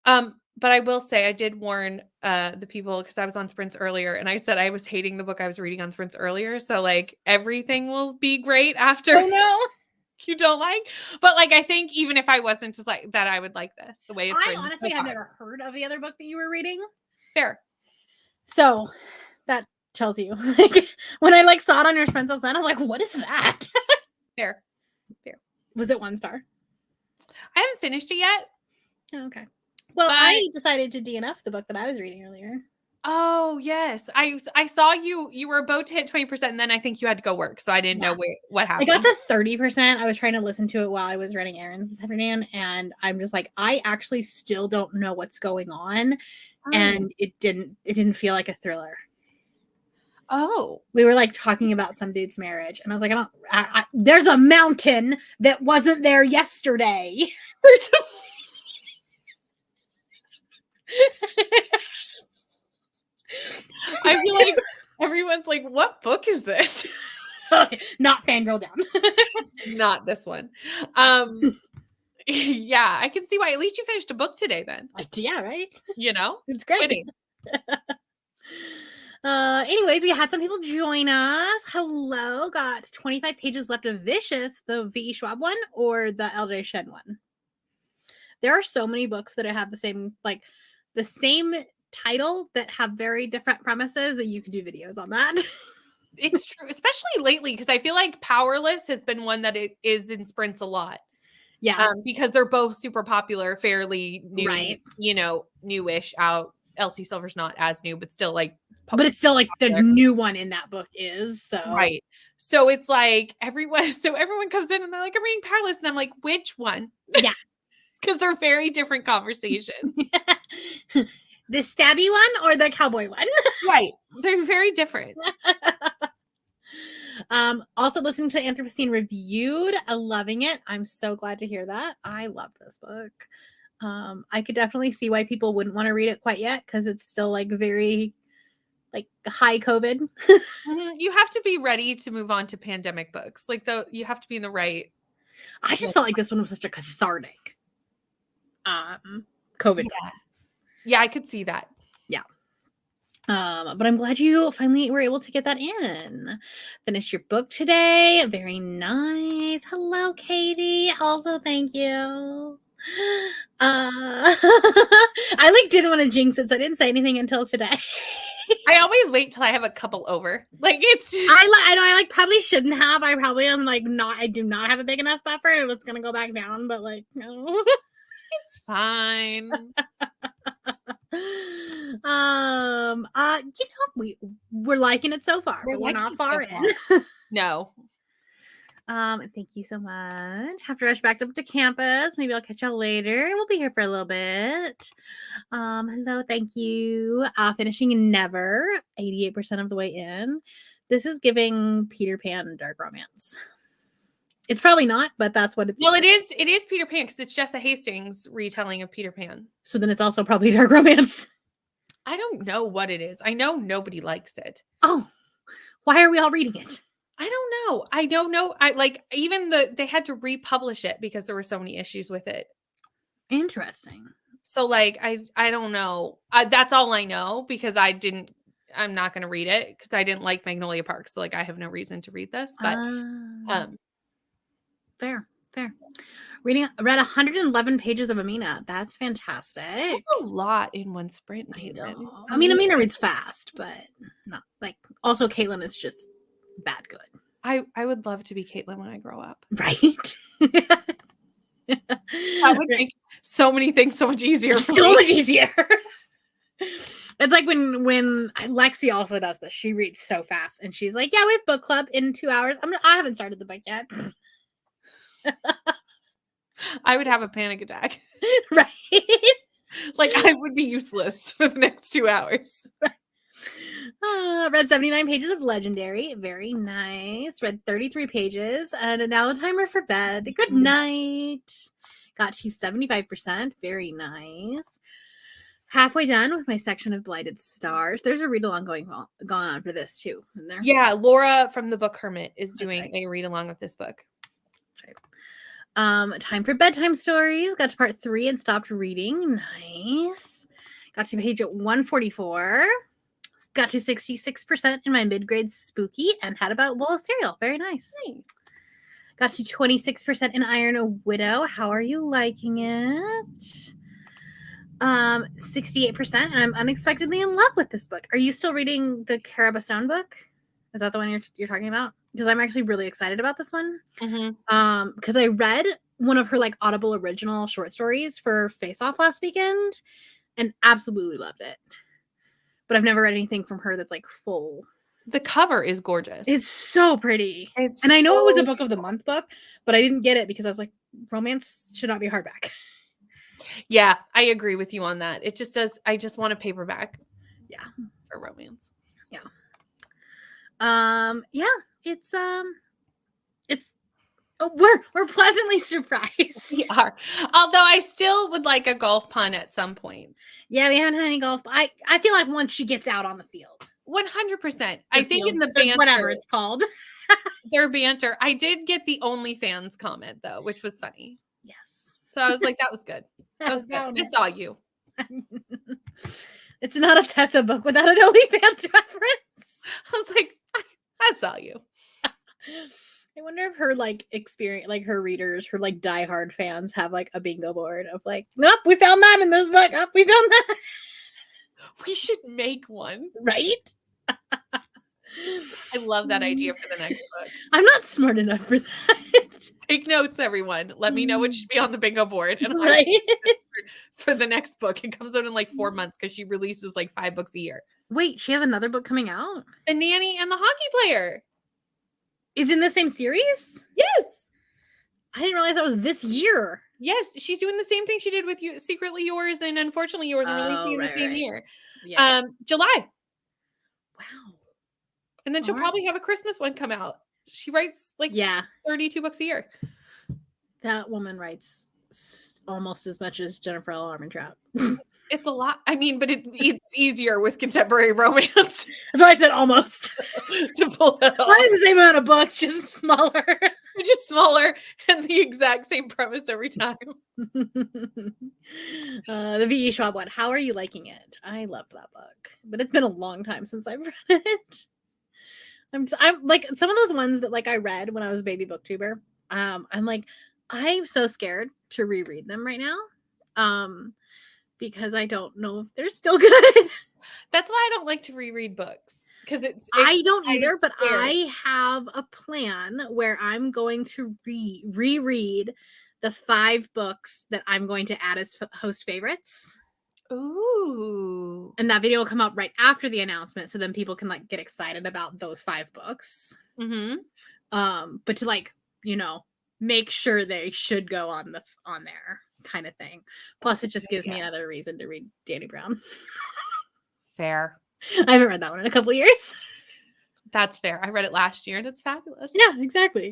But I will say I did warn the people because I was on sprints earlier and I said I was hating the book I was reading on sprints earlier. So like everything will be great after. Oh no. You don't like, but like I think even if I wasn't just like that, I would like this the way it's. I honestly have never heard of the other book that you were reading. Fair. So that tells you. Like when I like saw it on your Spencer Sun, I was like, "What is that?" Fair. Was it 1 star? I haven't finished it yet. Oh, okay. Well, I decided to DNF the book that I was reading earlier. Oh yes, I saw you were about to hit 20%, and then I think you had to go work, so I didn't know what happened. I got to 30%. I was trying to listen to it while I was running errands this afternoon, and I'm just like, I actually still don't know what's going on, and it didn't feel like a thriller. Oh, we were like talking about some dude's marriage, and I was like, there's a mountain that wasn't there yesterday. There's I feel like everyone's like, what book is this? Okay, not Fangirl Down. Not this one. Yeah, I can see why. At least you finished a book today then. Yeah, right? You know? It's great. Anyways, we had some people join us. Hello. Got 25 pages left of Vicious, the V.E. Schwab one, or the L.J. Shen one. There are so many books that have the same title that have very different premises that you could do videos on that. It's true, especially lately, because I feel like Powerless has been one that it is in sprints a lot. Yeah. Because they're both super popular, fairly new, right. Newish out. Elsie Silver's not as new, but still like. But it's still like the new one in that book is. So. Right. So it's like everyone comes in and they're like, I'm reading Powerless. And I'm like, which one? Yeah. Because they're very different conversations. The stabby one or the cowboy one? Right. They're very different. Also listening to Anthropocene Reviewed, loving it. I'm so glad to hear that. I love this book. I could definitely see why people wouldn't want to read it quite yet because it's still like very like high COVID. You have to be ready to move on to pandemic books. Like you have to be in the right. I just felt like this one was such a cathartic COVID. Yeah, I could see that. Yeah. But I'm glad you finally were able to get that in. Finish your book today. Very nice. Hello, Katie. Also, thank you. I like didn't want to jinx it, so I didn't say anything until today. I always wait till I have a couple over. Like it's I know I like probably shouldn't have. I probably am like not. I do not have a big enough buffer, and it's gonna go back down. But like, no. it's fine. We're liking it so far. We're not far in. No. Thank you so much. Have to rush back up to campus. Maybe I'll catch y'all later. We'll be here for a little bit. Hello, thank you. Finishing in Never, 88% of the way in. This is giving Peter Pan dark romance. It's probably not, but that's what it's. Well, it is Peter Pan because it's Jessa Hastings retelling of Peter Pan. So then it's also probably dark romance. I don't know what it is. I know nobody likes it. Oh, why are we all reading it? I don't know. I like even they had to republish it because there were so many issues with it. Interesting. So like I don't know. That's all I know because I'm not going to read it because I didn't like Magnolia Park. So like I have no reason to read this, but fair. Read 111 pages of Amina. That's fantastic. That's a lot in one sprint, Caitlin. I mean, Amina reads fast, but not like also Caitlin is just bad good. I would love to be Caitlin when I grow up. Right. That would make so many things so much easier. Much easier. It's like when Lexi also does this. She reads so fast and she's like, yeah, we have book club in 2 hours. I haven't started the book yet. I would have a panic attack. Right. Like I would be useless for the next 2 hours. Read 79 pages of Legendary. Very nice. Read 33 pages and now a timer for bed. Good night. Got to 75%. Very nice. Halfway done with my section of Blighted Stars. There's a read along going on for this too. In there. Yeah, Laura from the Book Hermit is doing a read along of this book. That's right. Time for bedtime stories. Got to part 3 and stopped reading. Nice. Got to page 144. Got to 66% in my mid-grade spooky and had about bowl of cereal. Very nice. Got to 26% in Iron Widow. How are you liking it? 68%, and I'm unexpectedly in love with this book. Are you still reading the Caraba Stone book? Is that the one you're talking about? Because I'm actually really excited about this one. Mm-hmm. Because I read one of her like Audible original short stories for Face Off last weekend and absolutely loved it. But I've never read anything from her that's like full. The cover is gorgeous. It's so pretty. And I know it was a book of the month book, but I didn't get it because I was like, romance should not be hardback. Yeah, I agree with you on that. It just does. I just want a paperback. Yeah, for romance. Yeah. Yeah. It's we're pleasantly surprised. We are. Although I still would like a golf pun at some point. Yeah, we haven't had any golf. I feel like once she gets out on the field. 100%. I think in the banter, whatever it's called. their banter. I did get the OnlyFans comment though, which was funny. Yes. So I was like, that was good. That was good. I saw you. It's not a Tessa book without an OnlyFans reference. I was like, I saw you. I wonder if her like experience, like her readers, her like diehard fans have like a bingo board of like, nope, we found that in this book. Oh, we found that. We should make one. Right? I love that idea for the next book. I'm not smart enough for that. Take notes, everyone. Let me know what should be on the bingo board. And right? for the next book. It comes out in like 4 months because she releases like 5 books a year. Wait, she has another book coming out? The Nanny and the Hockey Player. Is in the same series? Yes. I didn't realize that was this year. Yes, she's doing the same thing she did with you, Secretly Yours and Unfortunately Yours, and releasing in the same year. Yeah. July. Wow. And then she'll probably have a Christmas one come out. She writes like 32 books a year. That woman writes almost as much as Jennifer L. Armentrout. It's a lot. I mean, but it's easier with contemporary romance. That's why I said almost. To pull that off. It's the same amount of books, just smaller. Just smaller and the exact same premise every time. The V.E. Schwab one. How are you liking it? I loved that book, but it's been a long time since I've read it. I'm like some of those ones that like I read when I was a baby booktuber. I'm like, I'm so scared to reread them right now. Because I don't know if they're still good. That's why I don't like to reread books. Because I don't either, but scared. I have a plan where I'm going to reread the 5 books that I'm going to add as host favorites. Ooh. And that video will come out right after the announcement, so then people can like get excited about those 5 books. Mm-hmm. But to like, you know, make sure they should go on there kind of thing. Plus, it just gives me another reason to read Dani Brown. Fair. I haven't read that one in a couple of years. That's fair. I read it last year and it's fabulous. Yeah, exactly.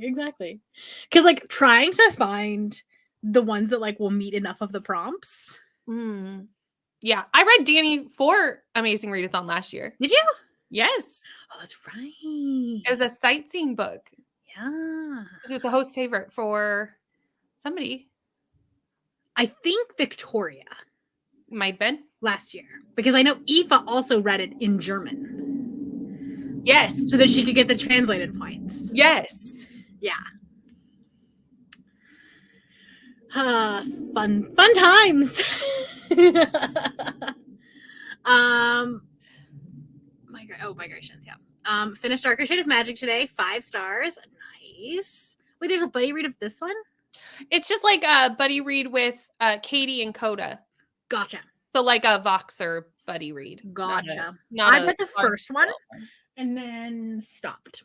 Because like trying to find the ones that like will meet enough of the prompts. Yeah, I read Dani for Amazing Readathon last year. Did you? Yes. Oh, that's right. It was a sightseeing book. Yeah. It was a host favorite for somebody. I think Victoria. Might have been. Last year. Because I know Aoife also read it in German. Yes. So that she could get the translated points. Yes. Yeah. Fun times. Migrations, yeah. Finished Darker Shade of Magic today, 5 stars. Nice. Wait, there's a buddy read of this one? It's just like a buddy read with Katie and Coda. Gotcha. So like a Voxer buddy read. Gotcha. I read the first one and then stopped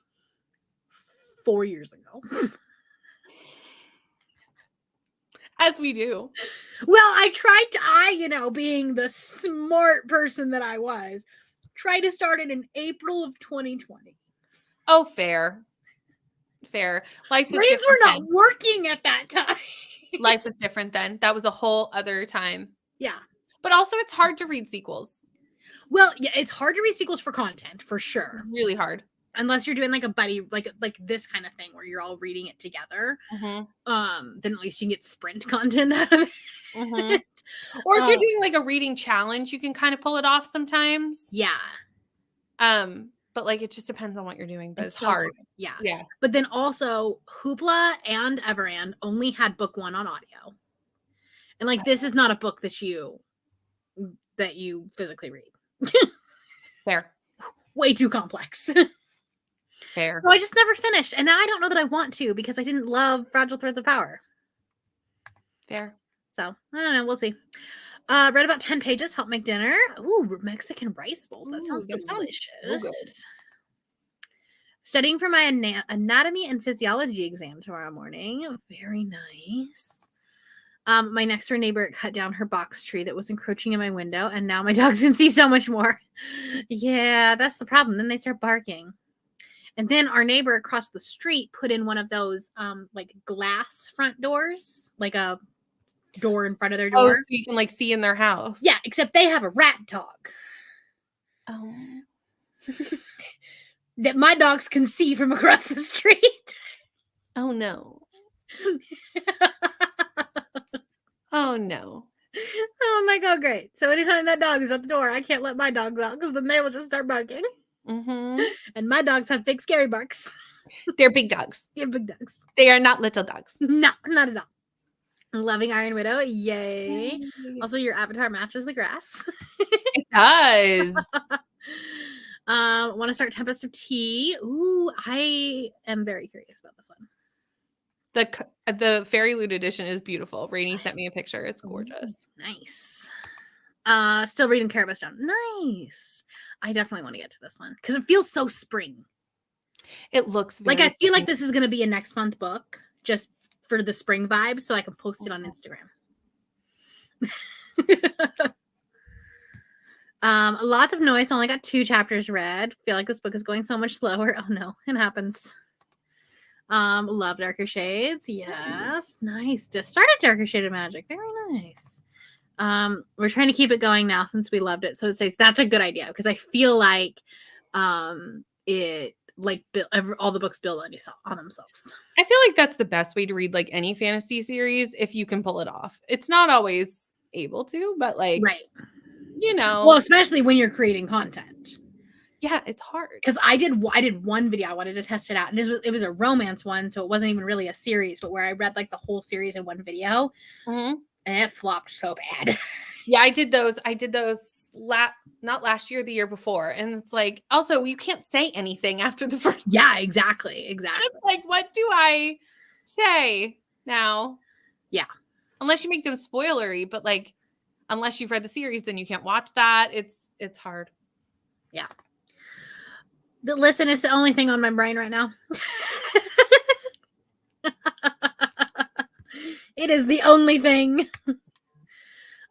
4 years ago. As we do. Well, I being the smart person that I was, tried to start it in April of 2020. Oh, fair. Life was brains were not working at that time. Life was different then. That was a whole other time. Yeah. But also it's hard to read sequels. Well, yeah, it's hard to read sequels for content, for sure. Really hard. Unless you're doing like a buddy, like this kind of thing where you're all reading it together. Mm-hmm. Then at least you can get sprint content out of it. Mm-hmm. Or if you're doing like a reading challenge, you can kind of pull it off sometimes. Yeah. But like it just depends on what you're doing. But it's so hard. Yeah. Yeah. But then also Hoopla and Everand only had book 1 on audio. And like this is not a book that you physically read. Fair. Way too complex. Fair. So I just never finished. And now I don't know that I want to because I didn't love Fragile Threads of Power. Fair. So I don't know. We'll see. Read about 10 pages. Help make dinner. Ooh, Mexican rice bowls. That sounds delicious. So good. Studying for my anatomy and physiology exam tomorrow morning. Very nice. My next door neighbor cut down her box tree that was encroaching in my window, and now my dogs can see so much more. Yeah, that's the problem. Then they start barking. And then our neighbor across the street put in one of those like glass front doors, like a door in front of their door. Oh, so you can like see in their house. Yeah, except they have a rat dog. Oh. That my dogs can see from across the street. Oh no. Oh no. Oh my god, great. So anytime that dog is at the door, I can't let my dogs out because then they will just start barking. Mm-hmm. And my dogs have big scary barks. They're big dogs. Yeah, big dogs. They are not little dogs. No, not at all. Loving Iron Widow. Yay. Also, your avatar matches the grass. It does. Want to start Tempest of Tea. Ooh, I am very curious about this one. The Fairy Loot edition is beautiful. Rainey sent me a picture. It's gorgeous. Nice. Still reading Caribou Stone. Nice. I definitely want to get to this one because it feels so spring. It looks like I feel like this is going to be a next month book just for the spring vibe, so I can post it on Instagram. Lots of noise. Only got 2 chapters read. Feel like this book is going so much slower. Oh no, it happens. Love Darker Shades. Yes, nice. Just started Darker Shade of Magic. Very nice. We're trying to keep it going now since we loved it. So it says that's a good idea because I feel like all the books build on themselves. I feel like that's the best way to read like any fantasy series if you can pull it off. It's not always able to, but like, Right. you know, Well, especially when you're creating content. yeah, it's hard. Because I did one video. I wanted to test it out, and it was a romance one, so it wasn't even really a series, but where I read like the whole series in one video, and it flopped so bad. Yeah, I did those not last year, the year before, and it's like also you can't say anything after the first. Yeah, exactly. It's like, what do I say now? Yeah, unless you make them spoilery, but like unless you've read the series, then you can't watch that. It's hard. Yeah. Listen is the only thing on my brain right now. It is the only thing.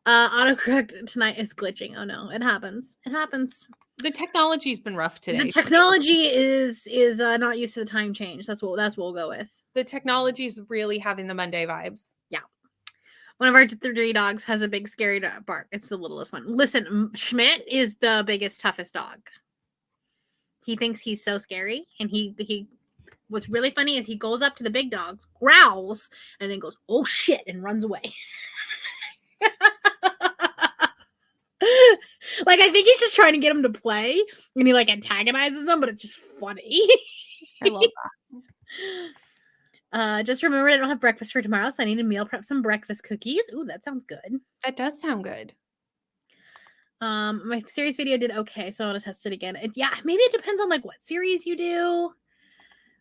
Autocorrect tonight is glitching. Oh no, it happens. It happens. The technology's been rough today. The technology is not used to the time change. That's what we'll go with. The technology's really having the Monday vibes. Yeah. One of our 3 dogs has a big scary bark. It's the littlest one. Listen, Schmidt is the biggest, toughest dog. He thinks he's so scary, and he what's really funny is he goes up to the big dogs, growls, and then goes, "Oh shit," and runs away. Like, I think he's just trying to get him to play, and he like antagonizes them, but it's just funny. I love that. Just remembered I don't have breakfast for tomorrow, so I need to meal prep some breakfast cookies. Ooh, that sounds good. That does sound good. My series video did okay, so I want to test it again. Yeah, maybe it depends on like what series you do.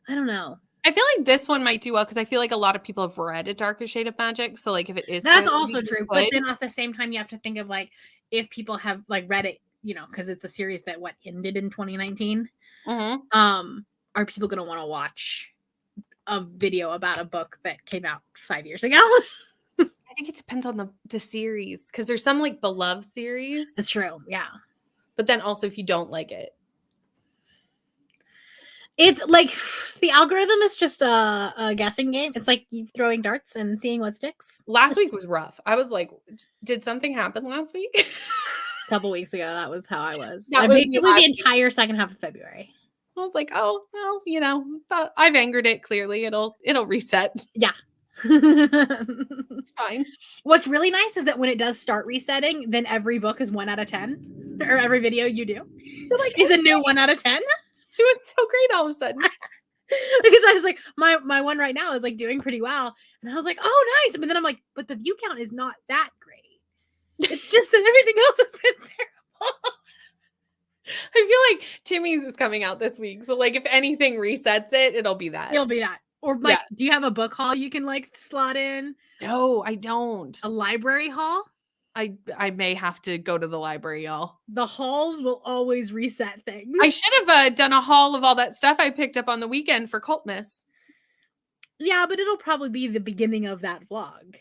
I don't know. I feel like this one might do well because I feel like a lot of people have read A Darker Shade of Magic. So like if it is, that's also true. But then at the same time, you have to think of like if people have like read it, you know, because it's a series that ended in 2019. Are people going to want to watch a video about a book that came out 5 years ago? I think it depends on the series because there's some like beloved series. That's true. Yeah. But then also if you don't like it. It's like the algorithm is just a guessing game. It's like you throwing darts and seeing what sticks. Last week was rough. I was like, did something happen last week? A couple weeks ago, that was how I was. Basically the entire second half of February. I was like, oh, well, you know, I've angered it clearly. It'll reset. Yeah. It's fine. What's really nice is that when it does start resetting, then every book is 1 out of 10. Or every video you do is a new 1 out of 10. Doing so great all of a sudden. Because I was like, my one right now is like doing pretty well. And I was like, oh, nice. But then I'm like, but the view count is not that great. It's just that everything else has been terrible. I feel like Timmy's is coming out this week. So like if anything resets it, it'll be that. It'll be that. Or like, do you have a book haul you can like slot in? No, I don't. A library haul? I may have to go to the library, y'all. The hauls will always reset things. I should have done a haul of all that stuff I picked up on the weekend for Cult Miss. Yeah, but it'll probably be the beginning of that vlog.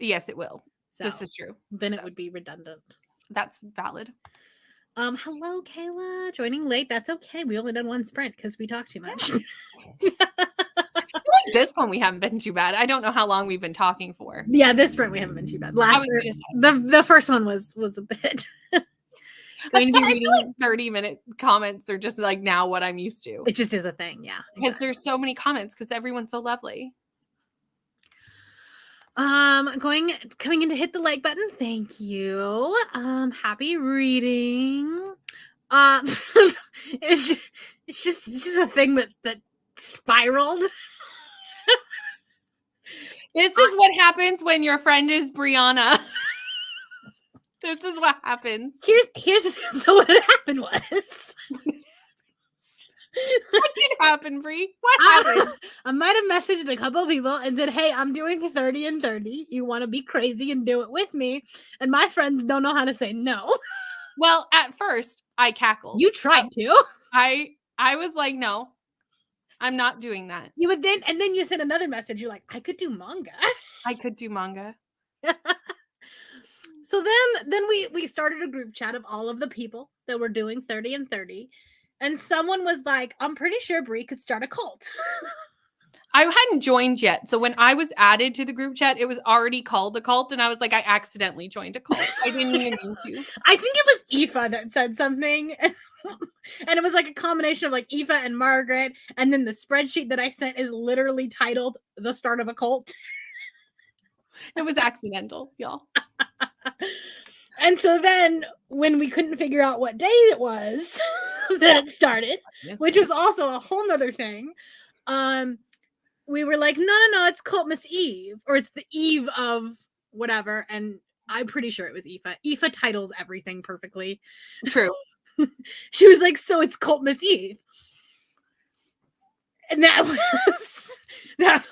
Yes, it will. So, this is true. Then it would be redundant. That's valid. Hello, Kayla. Joining late. That's okay. We only done one sprint because we talk too much. This one we haven't been too bad. I don't know how long we've been talking for. Yeah, this sprint we haven't been too bad. The first one was a bit. Going to be reading like 30-minute comments are just like now what I'm used to. It just is a thing, yeah. Because there's so many comments because everyone's so lovely. Coming in to hit the like button. Thank you. Happy reading. It's just a thing that spiraled. This is what happens when your friend is Brianna. This is what happens. So what had happened was. What did happen, Bri? What happened? I might have messaged a couple of people and said, hey, I'm doing 30 and 30. You want to be crazy and do it with me? And my friends don't know how to say no. Well, at first, I cackled. You tried to. I was like, no. I'm not doing that. You would then you sent another message. You're like, I could do manga. I could do manga. So then we started a group chat of all of the people that were doing 30 and 30. And someone was like, I'm pretty sure Bri could start a cult. I hadn't joined yet. So when I was added to the group chat, it was already called a cult. And I was like, I accidentally joined a cult. I didn't even mean to. I think it was Aoife that said something. And it was like a combination of like Aoife and Margaret. And then the spreadsheet that I sent is literally titled The Start of a Cult. It was accidental, y'all. And so then when we couldn't figure out what day it was that it started, which was also a whole nother thing, we were like, no, it's Cultmas Eve, or it's the eve of whatever. And I'm pretty sure it was Aoife. Aoife titles everything perfectly. True. She was like, so it's Cultmas Eve. And that was that.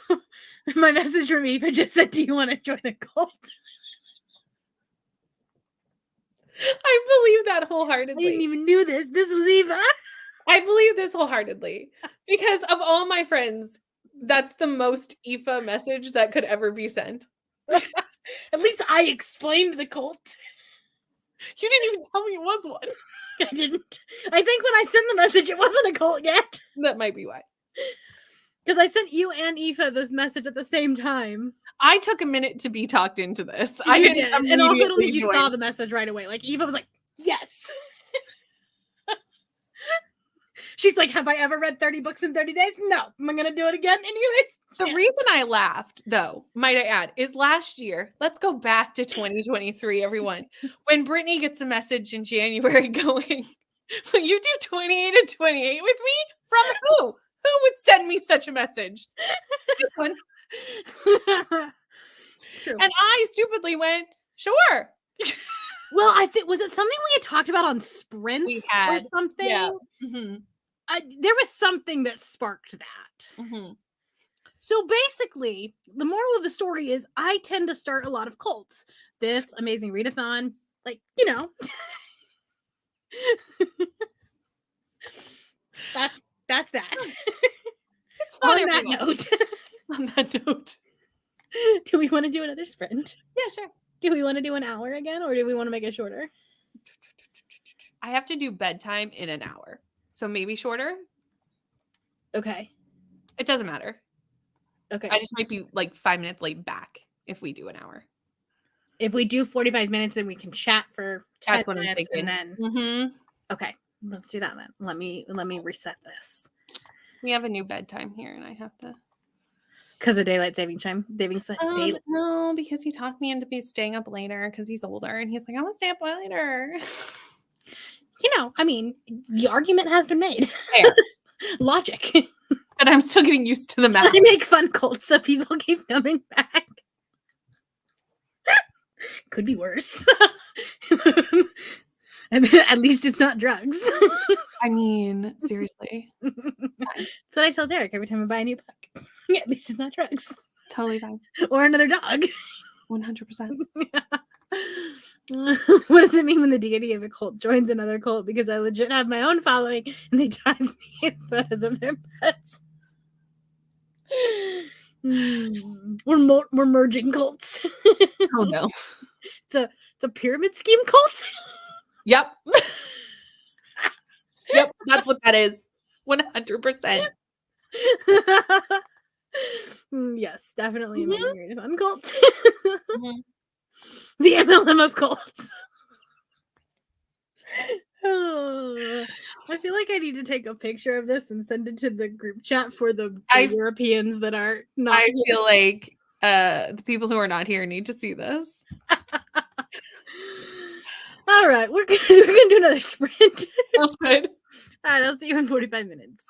My message from Aoife just said, do you want to join a cult? I believe that I wholeheartedly. didn't even do this. This was Eva. I believe this wholeheartedly. Because of all my friends, that's the most Aoife message that could ever be sent. At least I explained the cult. You didn't even tell me it was one. I didn't. I think when I sent the message, it wasn't a cult yet. That might be why. Because I sent you and Aoife this message at the same time. I took a minute to be talked into this. I didn't did. And also, I don't think you join. saw the message right away. Like, Eva was like, yes. She's like, have I ever read 30 books in 30 days? No. Am I going to do it again? Anyways. The reason I laughed, though, might I add, is last year. Let's go back to 2023, everyone. When Brittany gets a message in January going, will you do 28 and 28 with me? From who? Who would send me such a message? This one. True. And I stupidly went, sure. Well, I think, was it something we had talked about on sprints We had, or something? Yeah. Mm-hmm. There was something that sparked that. Mm-hmm. So basically, the moral of the story is I tend to start a lot of cults. This Amazing Readathon, like, you know. that's that. It's fun. On that note. On that note. Do we want to do another sprint? Yeah, sure. Do we want to do an hour again, or do we want to make it shorter? I have to do bedtime in an hour. So maybe shorter. Okay. It doesn't matter. Okay. I just might be like 5 minutes late back if we do an hour. If we do 45 minutes, then we can chat for 10 That's what minutes I'm thinking. and then Mm-hmm. okay, let's do that then. Let me reset this. We have a new bedtime here, and I have to. Because of daylight saving time. No, because he talked me into me staying up later because he's older, and he's like, "I want to stay up later." You know, I mean, the argument has been made. Fair. Logic. But I'm still getting used to the math. I make fun cults, so people keep coming back. Could be worse. At least it's not drugs. I mean, seriously. That's what I tell Derek every time I buy a new book. At least it's not drugs. Totally fine. Or another dog. 100%. What does it mean when the deity of a cult joins another cult? Because I legit have my own following and they tag me in photos of their pets. We're merging cults. Oh no. It's a pyramid scheme cult. Yep. Yep, that's what that is. 100%. Yes, definitely a fun cult. Mm-hmm. The MLM of cults. Oh, I feel like I need to take a picture of this and send it to the group chat for the Europeans that are not. I feel like the people who are not here need to see this. All right, we're gonna do another sprint. That's good. All right, I'll see you in 45 minutes.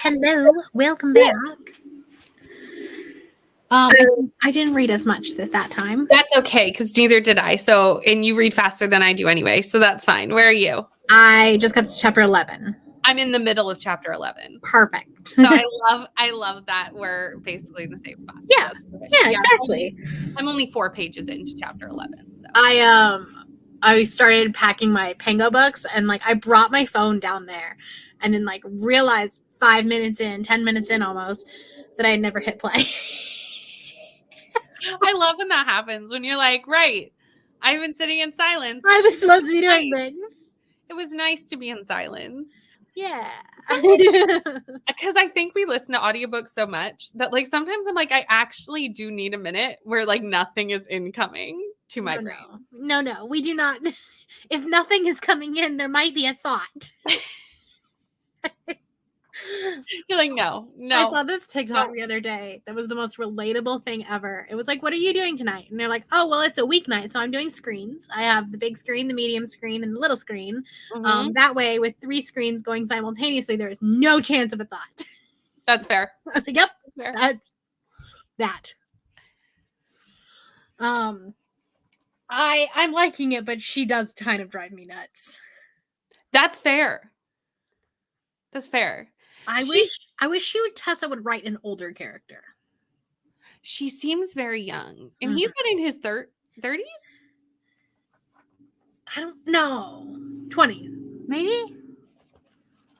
Hello, welcome back. I didn't read as much that time. That's okay, because neither did I. So, and you read faster than I do anyway, so that's fine. Where are you? I just got to chapter 11. I'm in the middle of chapter 11. Perfect. So I love that we're basically in the same spot. Yeah, exactly. I'm only 4 pages into chapter 11. So I started packing my Pango books, and like I brought my phone down there, and then like realized 10 minutes in almost, that I had never hit play. I love when that happens, when you're like, right, I've been sitting in silence. I was supposed to be doing things. It was nice to be in silence. Yeah. Because I think we listen to audiobooks so much that like sometimes I'm like, I actually do need a minute where like nothing is incoming to my brain. No, we do not. If nothing is coming in, there might be a thought. You're like, no. I saw this TikTok the other day that was the most relatable thing ever. It was like, what are you doing tonight? And they're like, oh, well, it's a weeknight, so I'm doing screens. I have the big screen, the medium screen, and the little screen. Mm-hmm. That way, with 3 screens going simultaneously, there is no chance of a thought. That's fair. I was like, yep, that. I'm liking it, but she does kind of drive me nuts. That's fair. I wish Tessa would write an older character. She seems very young, and he's not in his 30s. I don't know, 20s, maybe.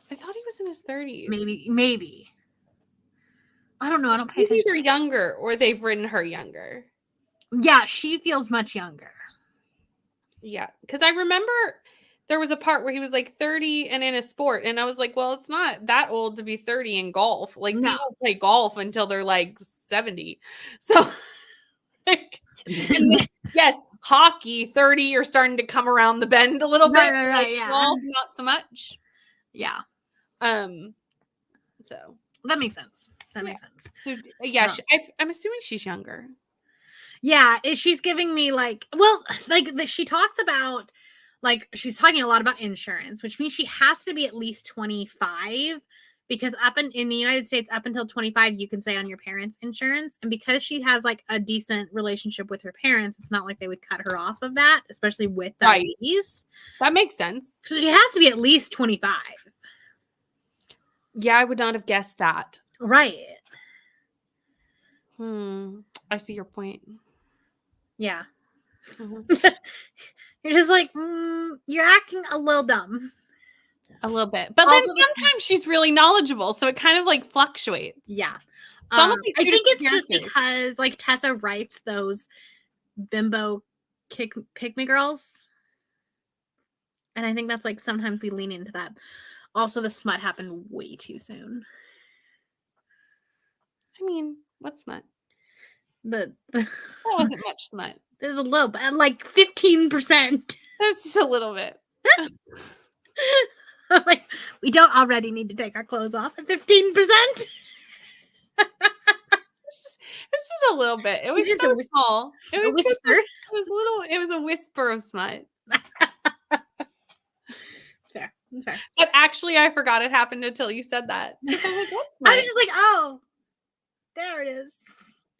I thought he was in his 30s. Maybe. I don't know. I don't pay attention. He's either younger or they've written her younger. Yeah, she feels much younger. Yeah, because I remember there was a part where he was like 30 and in a sport, and I was like, well, it's not that old to be 30 in golf. Like people play golf until they're like 70. So like, yes, hockey 30, you're starting to come around the bend a little bit. Right, yeah. Golf, not so much. Yeah. So that makes sense. Makes sense. So yeah, I'm assuming she's younger. Yeah, she's giving me like, well, like she talks about, like she's talking a lot about insurance, which means she has to be at least 25, because up in the United States, up until 25, you can say on your parents' insurance. And because she has like a decent relationship with her parents, it's not like they would cut her off of that, especially with diabetes. That makes sense. So she has to be at least 25. Yeah, I would not have guessed that. Right. I see your point. Yeah. Mm-hmm. You're just like, you're acting a little dumb. A little bit. But then sometimes she's really knowledgeable, so it kind of like fluctuates. Yeah. I think it's just because like Tessa writes those bimbo pick me girls. And I think that's like sometimes we lean into that. Also, the smut happened way too soon. I mean, what smut? That wasn't much smut. There's a little bit, like 15%. That's just a little bit. Like, we don't already need to take our clothes off at 15%. It's just a little bit. It was so small. It was a whisper. It was a whisper of smut. Fair. That's fair. But actually, I forgot it happened until you said that. I was like, what's smut? I was just like, oh, there it is.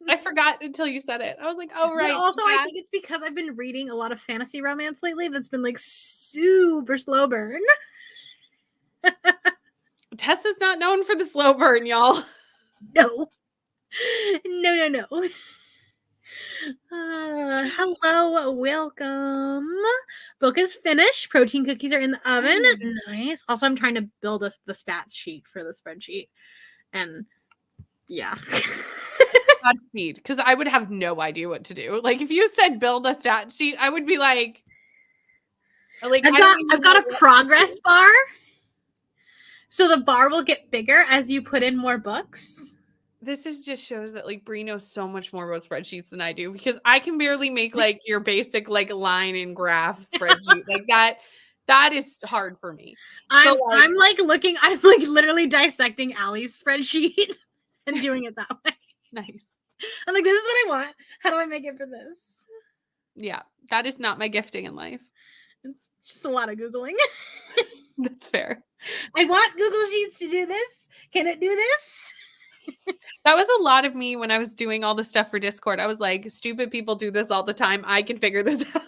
I forgot until you said it. I was like, oh, right. But also, I think it's because I've been reading a lot of fantasy romance lately that's been like super slow burn. Tessa's not known for the slow burn, y'all. No. Hello, welcome. Book is finished. Protein cookies are in the oven. Nice. Also, I'm trying to build the stats sheet for the spreadsheet. And yeah. Godspeed, because I would have no idea what to do. Like if you said build a stat sheet, I would be like I've got a progress bar. So the bar will get bigger as you put in more books. This just shows that like Brie knows so much more about spreadsheets than I do, because I can barely make like your basic like line and graph spreadsheet. Like that is hard for me. I'm literally dissecting Allie's spreadsheet and doing it that way. Nice. I'm like, this is what I want. How do I make it for this? Yeah, that is not my gifting in life. It's just a lot of Googling. That's fair. I want Google Sheets to do this. Can it do this? That was a lot of me when I was doing all the stuff for Discord. I was like, stupid people do this all the time. I can figure this out.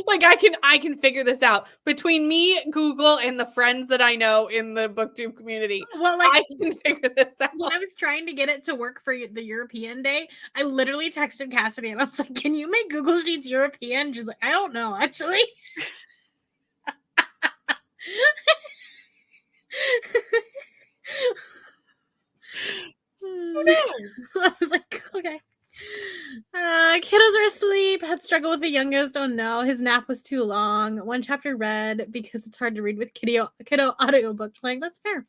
Like I can figure this out between me, Google, and the friends that I know in the booktube community. Well, like I can figure this out. when I was trying to get it to work for the European day, I literally texted Cassidy and I was like, "Can you make Google Sheets European?" She's like, "I don't know, actually." I was like, okay. Kiddos are asleep. Had struggle with the youngest. Oh no, his nap was too long. One chapter read because it's hard to read with kiddo audiobooks. Like, that's fair.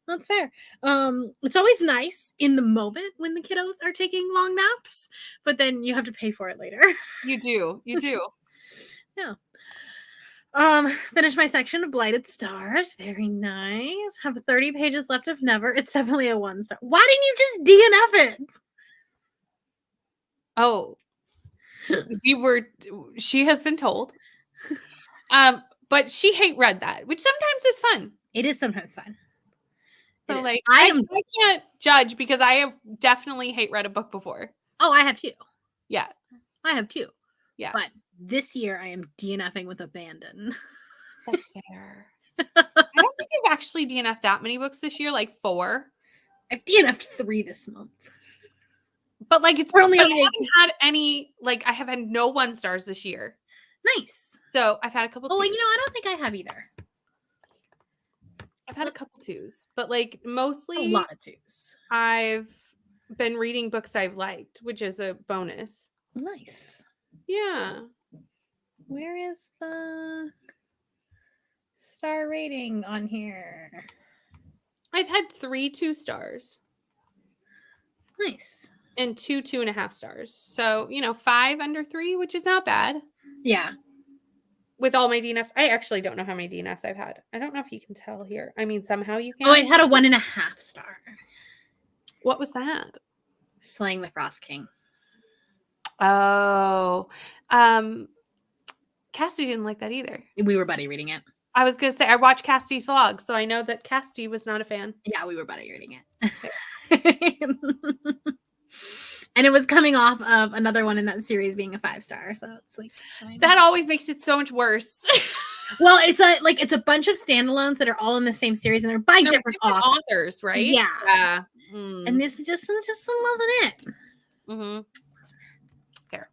That's fair. It's always nice in the moment when the kiddos are taking long naps, but then you have to pay for it later. You do. You do. Yeah. Finished my section of Blighted Stars. Very nice. Have 30 pages left of Never. It's definitely a 1-star. Why didn't you just DNF it? Oh, she has been told. But she read that, which sometimes is fun. It is sometimes fun. So like I can't judge because I have definitely read a book before. Oh, I have too. Yeah. I have too. Yeah. But this year I am DNFing with abandon. That's fair. I don't think I've actually DNF'd that many books this year, like 4. I've DNF'd 3 this month. But like We're only I haven't had any, like I have had no 1-stars this year. Nice. So I've had a couple 2s. You know, I don't think I have either. I've had a couple 2s, but like mostly a lot of 2s. I've been reading books I've liked, which is a bonus. Nice. Yeah. Where is the star rating on here? I've had 3 2-stars. Nice. And 2 2.5 stars. So, 5 under 3, which is not bad. Yeah. With all my DNFs. I actually don't know how many DNFs I've had. I don't know if you can tell here. I mean, somehow you can. Oh, I had a 1.5 star. What was that? Slaying the Frost King. Oh. Cassidy didn't like that either. We were buddy reading it. I was going to say, I watched Cassidy's vlog, so I know that Cassidy was not a fan. Yeah, we were buddy reading it. And it was coming off of another one in that series being a 5-star, so it's like that always makes it so much worse. Well, it's a bunch of standalones that are all in the same series and they're by different authors, right? Yeah. And this just wasn't it. Mm-hmm. Fair.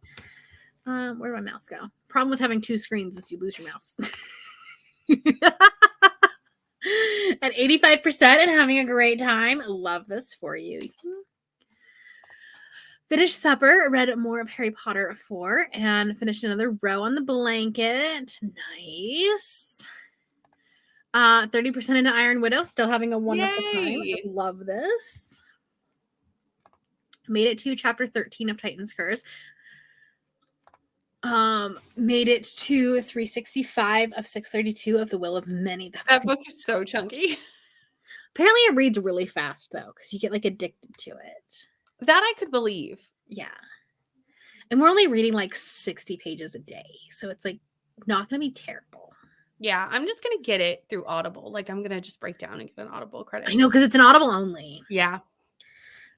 Where did my mouse go? Problem with having 2 screens is you lose your mouse. At 85% and having a great time. Love this for you. Finished supper, read more of Harry Potter 4, and finished another row on the blanket. Nice. 30% into Iron Widow, still having a wonderful time. Love this. Made it to chapter 13 of Titan's Curse. Made it to 365 of 632 of The Will of Many. That book is so chunky. Apparently it reads really fast though, because you get like addicted to it. That I could believe. Yeah. And we're only reading like 60 pages a day. So it's like not going to be terrible. Yeah. I'm just going to get it through Audible. Like I'm going to just break down and get an Audible credit. I know, because it's an Audible only. Yeah.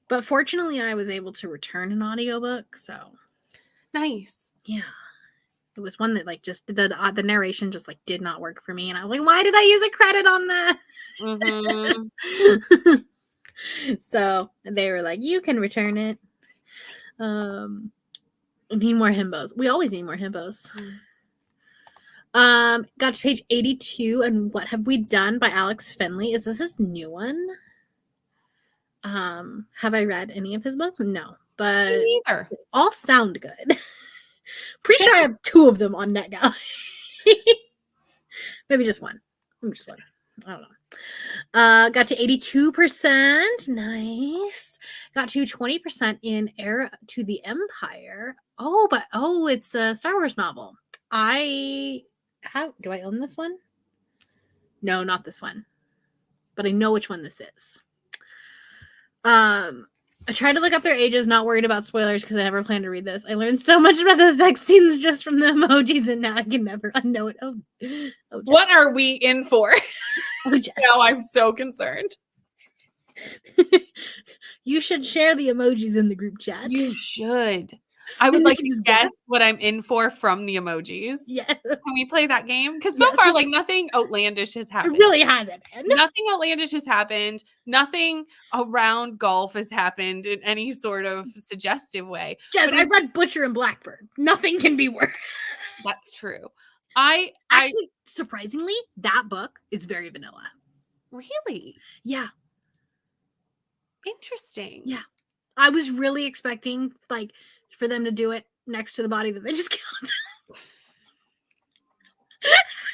But fortunately I was able to return an audiobook. So nice. Yeah. It was one that like just the narration just like did not work for me. And I was like, why did I use a credit on that? Mm-hmm. So they were like, you can return it. Need more himbos. We always need more himbos. Got to page 82 and What Have We Done by Alex Finley. Is this new one? Have I read any of his books? No, but me neither. All sound good. Pretty sure I have 2 of them on NetGalley. Maybe just one. I don't know. Got to 82%. Nice. Got to 20% in Heir to the Empire. It's a Star Wars novel. Do I own this one? No, not this one. But I know which one this is. I tried to look up their ages, not worried about spoilers because I never planned to read this. I learned so much about the sex scenes just from the emojis, and now I can never unknow it. Oh, what are we in for? Oh, Jess. Now I'm so concerned. You should share the emojis in the group chat. You should. I would Then like we can to just guess what I'm in for from the emojis. Yeah, Can we play that game? Because so Yes. far, like, nothing outlandish has it happened. really hasn't been. Nothing outlandish has happened. Nothing around golf has happened in any sort of suggestive way. Jess, But I read Butcher and Blackbird. Nothing can be worse. that's true. I Actually, surprisingly, that book is very vanilla. really Yeah. interesting. Yeah. I was really expecting like for them to do it next to the body that they just killed.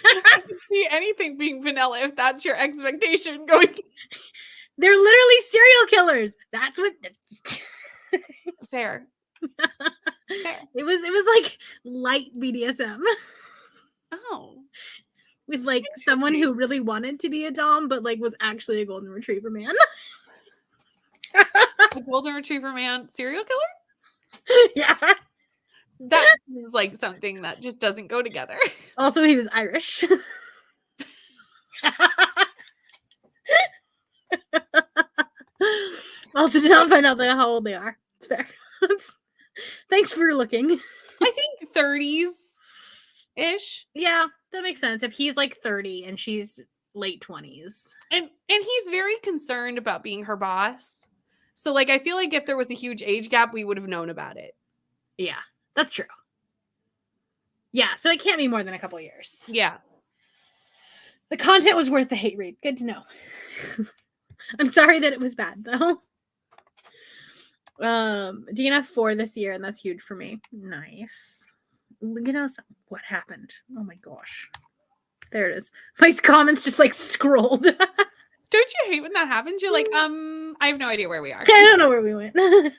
I can see anything being vanilla if that's your expectation going. They're literally serial killers. That's what Fair. it was like light BDSM Oh, with like someone who really wanted to be a dom but like was actually a golden retriever man. the golden retriever man serial killer? Yeah. That seems like something that just doesn't go together. Also, he was Irish. Also, did not find out how old they are. It's fair. Thanks for looking. I think 30s ish. Yeah, that makes sense. If he's like 30 and she's late 20s. And he's very concerned about being her boss. So like I feel like if there was a huge age gap, we would have known about it. Yeah, that's true. Yeah, so it can't be more than a couple years. Yeah. The content was worth the hate read. Good to know. I'm sorry that it was bad though. DNF 4 this year, and that's huge for me. Nice. You know what happened? Oh my gosh. There it is. My comments just like scrolled. Don't you hate when that happens? You're like, I have no idea where we are. I don't know where we went. I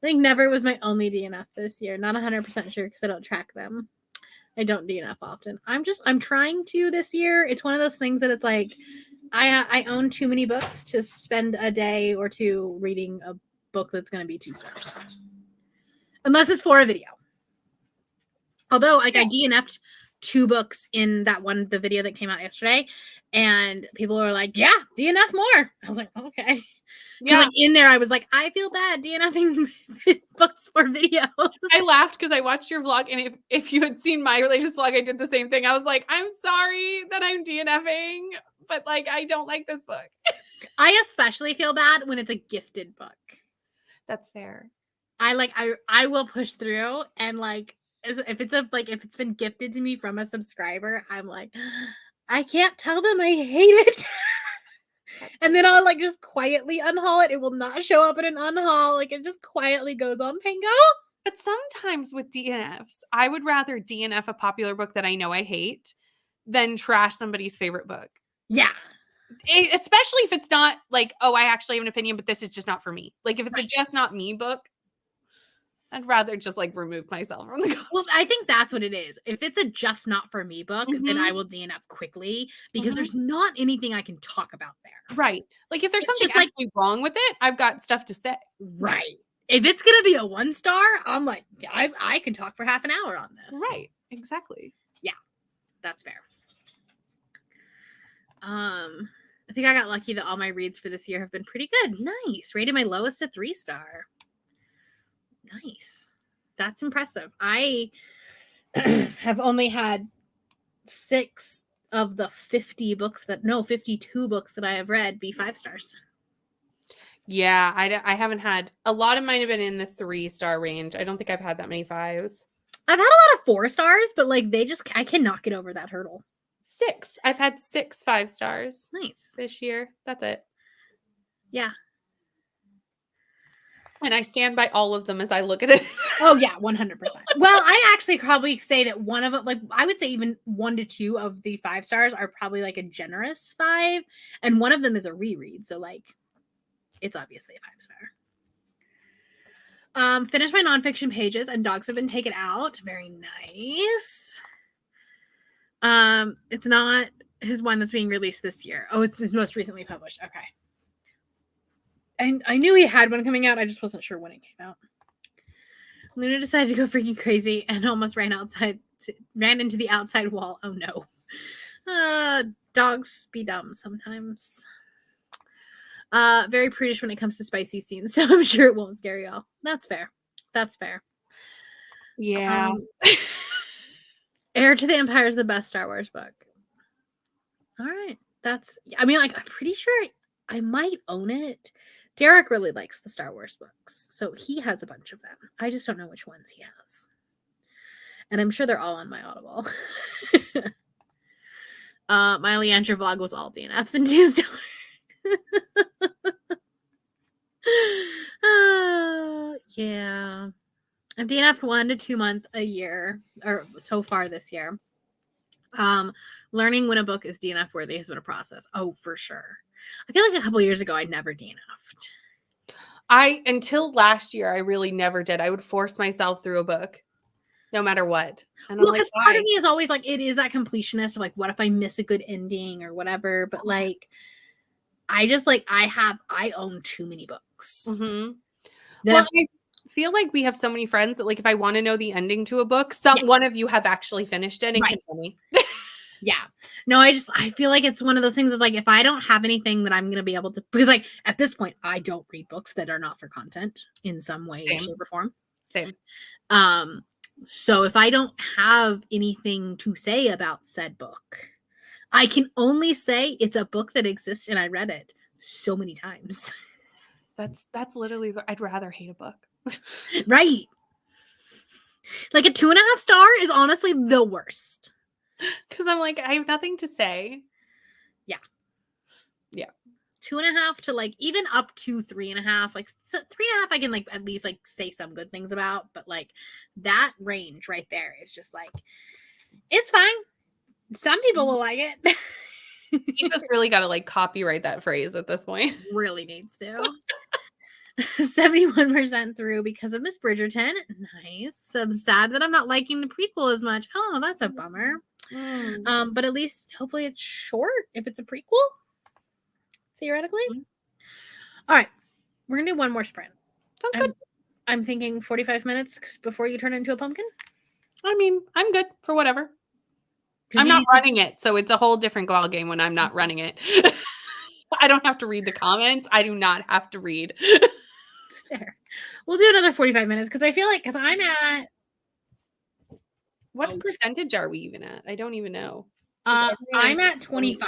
think Never was my only DNF this year. Not 100% sure because I don't track them. I don't DNF often. I'm trying to this year. It's one of those things that it's like I own too many books to spend a day or two reading a book that's going to be 2 stars. Unless it's for a video. Although like I DNF'd 2 books in the video that came out yesterday, and people were like, yeah, DNF more. I was like, okay. Yeah, like in there I was like, I feel bad DNFing books for videos. I laughed because I watched your vlog, and if you had seen my religious vlog, I did the same thing. I was like, I'm sorry that I'm DNFing, but like I don't like this book. I especially feel bad when it's a gifted book. That's fair. I will push through, and like if it's been gifted to me from a subscriber, I'm like, I can't tell them I hate it. And then I'll like just quietly unhaul it. It will not show up in an unhaul. Like it just quietly goes on Pango. But sometimes with DNFs, I would rather DNF a popular book that I know I hate than trash somebody's favorite book. Yeah. Especially if it's not like, oh, I actually have an opinion, but this is just not for me. Like if it's a just not me book, I'd rather just like remove myself from the. Well, I think that's what it is. If it's a just not for me book, then I will DNF quickly because there's not anything I can talk about there. Right. Like if there's something actually wrong with it, I've got stuff to say. Right. If it's gonna be a 1 star, I'm like, I can talk for half an hour on this. Right. Exactly. Yeah, that's fair. I think I got lucky that all my reads for this year have been pretty good. Nice. Rated my lowest a 3 star. Nice. That's impressive. I have only had 6 of the 52 books that I have read be 5 stars. Yeah, I haven't had a lot of mine have been in the 3-star range. I don't think I've had that many 5s. I've had a lot of 4 stars, but like I cannot get over that hurdle. 6. I've had 6 5 stars. Nice. This year. That's it. Yeah. And I stand by all of them as I look at it. Oh yeah, 100%. Well, I actually probably say that one of them, like I would say even 1 to 2 of the 5 stars are probably like a generous 5, and one of them is a reread. So like, it's obviously a 5-star. Finished my nonfiction pages, and Dogs Have Been Taken Out. Very nice. It's not his one that's being released this year. Oh, it's his most recently published. Okay. And I knew he had one coming out. I just wasn't sure when it came out. Luna decided to go freaking crazy and almost ran into the outside wall. Oh no. Dogs be dumb sometimes. Very prudish when it comes to spicy scenes, so I'm sure it won't scare y'all. That's fair. That's fair. Yeah. Heir to the Empire is the best Star Wars book. All right. I mean, like, I'm pretty sure I might own it. Derek really likes the Star Wars books, so he has a bunch of them. I just don't know which ones he has. And I'm sure they're all on my Audible. My Leandra vlog was all DNFs and Tuesday. Yeah. I've DNF'd 1 to 2 months a year, or so far this year. Learning when a book is DNF worthy has been a process. Oh, for sure. I feel like a couple years ago I never DNF'd. Until last year, I really never did. I would force myself through a book, no matter what. And Well, I'm like, because part why? of me is always like, it is that completionist of like, what if I miss a good ending or whatever? But like, I own too many books. Mm-hmm. That Well, I feel like we have so many friends that, like, if I want to know the ending to a book, one of you have actually finished it and can tell me. Yeah. No, I feel like it's one of those things that's like, if I don't have anything that I'm going to be able to, because like at this point, I don't read books that are not for content in some way, shape, or form. Same. So if I don't have anything to say about said book, I can only say it's a book that exists and I read it so many times. That's literally, I'd rather hate a book. Right. Like a 2.5 star is honestly the worst. Because I'm like, I have nothing to say. Yeah. Yeah. 2.5 to like even up to 3.5. Like 3.5, I can like at least like say some good things about, but like that range right there is just like, it's fine. Some people will like it. He just really got to like copyright that phrase at this point. Really needs to. 71% through because of Miss Bridgerton. Nice. So I'm sad that I'm not liking the prequel as much. Oh, that's a bummer. But at least hopefully it's short if it's a prequel. Theoretically. All right. We're gonna do one more sprint. Sounds good. I'm thinking 45 minutes before you turn into a pumpkin. I mean, I'm good for whatever. I'm not running it, so it's a whole different ball game when I'm not running it. I don't have to read the comments. I do not have to read. It's fair. We'll do another 45 minutes because I feel like, because I'm at what percentage are we even at? I don't even know. I'm at 25%.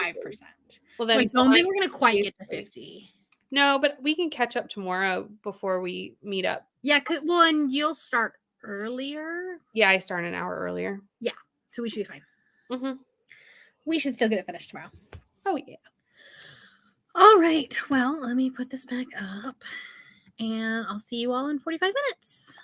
Well, then I don't think we're gonna quite get to 50. No, but we can catch up tomorrow before we meet up. Yeah, well, and you'll start earlier. Yeah, I start an hour earlier. Yeah, so we should be fine. Mm-hmm. We should still get it finished tomorrow. Oh, yeah. All right. Well, let me put this back up and I'll see you all in 45 minutes.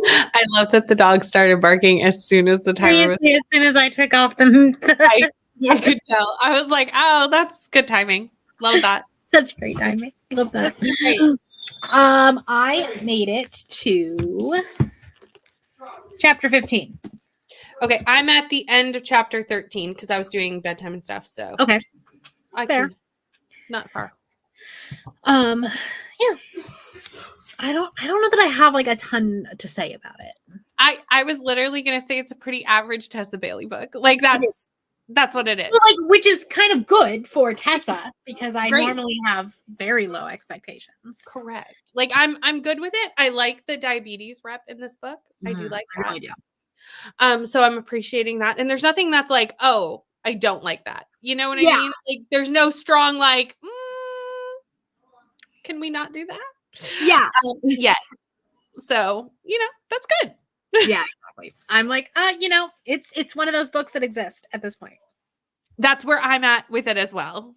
I love that the dog started barking as soon as the timer was. Seriously, as soon as I took off the I could tell. I was like, oh, that's good timing. Love that. such great timing. Love that. That's great. I made it to chapter 15. Okay, I'm at the end of chapter 13 because I was doing bedtime and stuff. So Okay. I Fair. can not far. Yeah. I don't know that I have like a ton to say about it. I was literally gonna say it's a pretty average Tessa Bailey book. Like that's what it is. Well, like, which is kind of good for Tessa because I Great. normally have very low expectations. Correct. Like I'm good with it. I like the diabetes rep in this book. I do like that. I really do. So I'm appreciating that. And there's nothing that's like, oh, I don't like that. You know what I Yeah. mean? Like there's no strong like, can we not do that? Yeah. Yet. So, that's good. Yeah, exactly. I'm like, it's one of those books that exist at this point. That's where I'm at with it as well.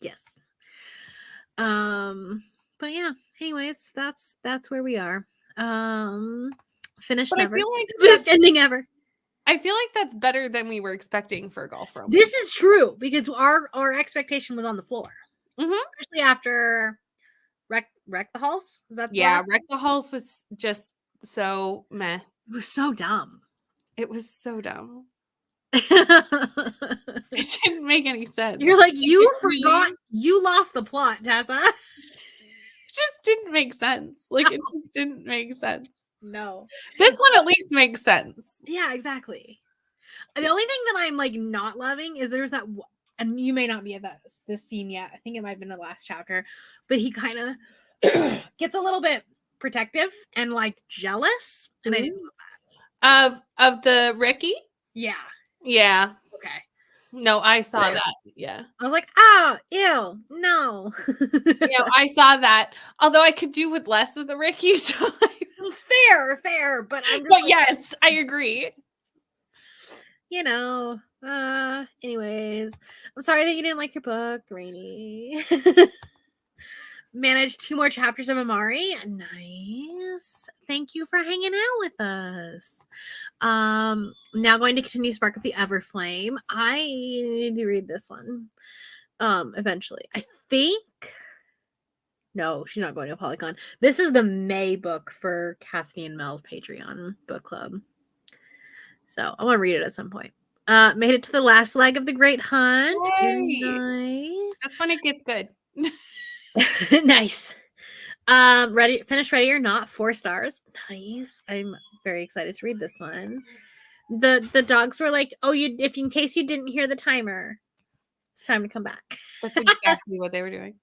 Yes. But yeah, anyways, that's where we are. Finished But never. I feel like Best ending ever. I feel like that's better than we were expecting for Golf Romance. This is true because our expectation was on the floor. Mhm. Especially after Wreck the Halls. Is that Wreck the Halls was just so meh. It was so dumb. It was so dumb. You're It didn't make any sense. like, you forgot you lost the plot, Tessa. It just didn't make sense. Like it just didn't make sense. No. This one at least makes sense. Yeah, exactly. The only thing that I'm like not loving is there's that, and you may not be at this scene yet. I think it might have been the last chapter, but he kind of gets a little bit protective and like jealous, and I didn't love that. Of the Ricky? Yeah. Yeah. Okay. No, I saw that. Yeah. I was like, oh, ew, no. I saw that. Although I could do with less of the Ricky. So fair, but I'm just but like, yes, I agree. Anyways, I'm sorry that you didn't like your book, Rainy. Managed 2 more chapters of Amari. Nice. Thank you for hanging out with us. Now going to continue Spark of the Everflame. I need to read this one. Eventually. I think. No, she's not going to Polycon. This is the May book for Cassidy and Mel's Patreon book club. So I want to read it at some point. Made it to the last leg of the Great Hunt. Yay. Nice. That's when it gets good. Nice. Finished Ready or Not, 4 stars. Nice. I'm very excited to read this one. The dogs were like, oh, if in case you didn't hear the timer, it's time to come back. That's exactly what they were doing.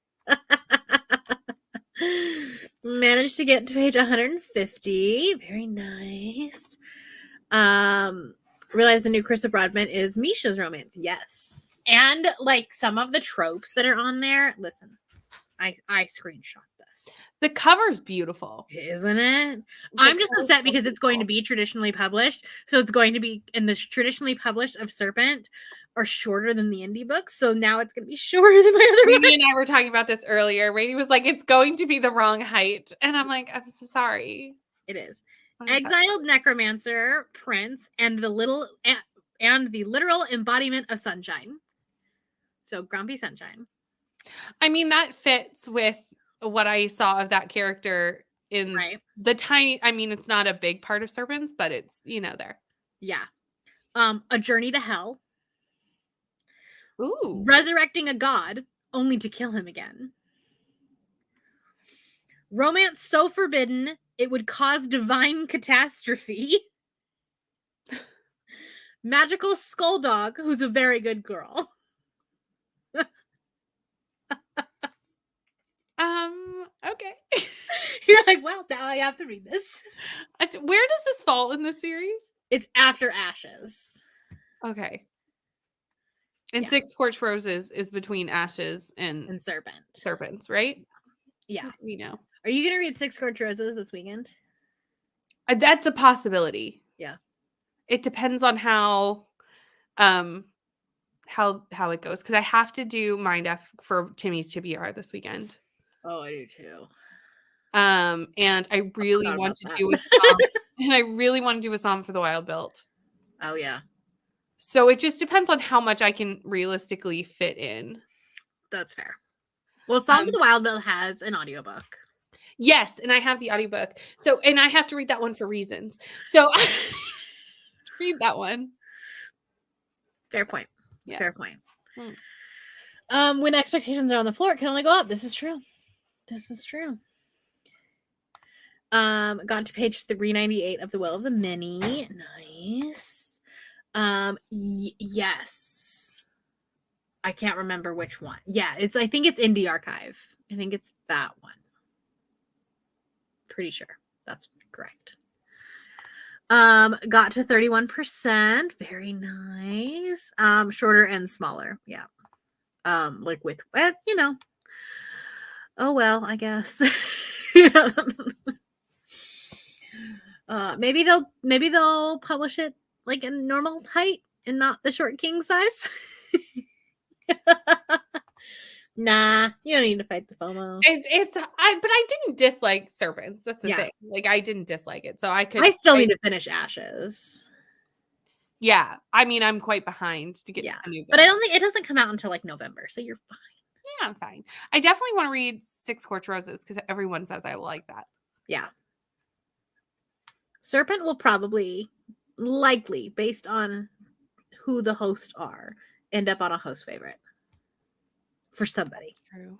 Managed to get to page 150. Very nice. Realize the new Krista Broadbent is Misha's romance. Yes. And like some of the tropes that are on there. Listen, I screenshot this. The cover's beautiful. Isn't it? I'm just upset because it's going to be traditionally published. So it's going to be in the traditionally published of Serpent are shorter than the indie books. So now it's going to be shorter than my other Rainey and I were talking about this earlier. Rainey was like, it's going to be the wrong height. And I'm like, I'm so sorry. It is. I'm Exiled sorry. Necromancer, Prince, and the literal embodiment of Sunshine. So Grumpy Sunshine. I mean, that fits with what I saw of that character in the tiny, I mean, it's not a big part of Serpents, but it's, there. Yeah. A Journey to Hell. Ooh. Resurrecting a god, only to kill him again. Romance so forbidden, it would cause divine catastrophe. Magical Skulldog, who's a very good girl. Okay. You're like, well, now I have to read this. Where does this fall in the series? It's after Ashes. Okay. And 6 Scorched Roses is between Ashes and Serpents, right? Yeah. We know. Are you going to read 6 Scorched Roses this weekend? That's a possibility. Yeah. It depends on how how it goes, because I have to do Mind F for Timmy's TBR this weekend. Oh, I do too. And I really forgot want about to do a that. psalm, and I really want to do a psalm for the Wild Built. Oh yeah, So it just depends on how much I can realistically fit in. that's fair. Well, Song for the Wild Bill has an audiobook. Yes, and I have the audiobook. So, and I have to read that one for reasons. So read that one. Fair point. Yeah. Fair point. Hmm. When expectations are on the floor, it can only go up. This is true. This is true. Got to page 398 of The Will of the Many. Nice. Yes. I can't remember which one. Yeah, I think it's Indie Archive. I think it's that one. Pretty sure that's correct. Got to 31%. Very nice. Shorter and smaller. Yeah. Like with, oh well, I guess. Maybe they'll publish it like in normal height and not the short king size. Nah, you don't need to fight the FOMO. But I didn't dislike Serpents. That's the thing. Like, I didn't dislike it, so I still need to finish Ashes. Yeah, I mean, I'm quite behind to get to the new book. But I don't think it doesn't come out until like November, so you're fine. Yeah, I'm fine. I definitely want to read Six Scorched Roses because everyone says I will like that. Yeah. Serpent will probably, likely, based on who the hosts are, end up on a host favorite. For somebody. True.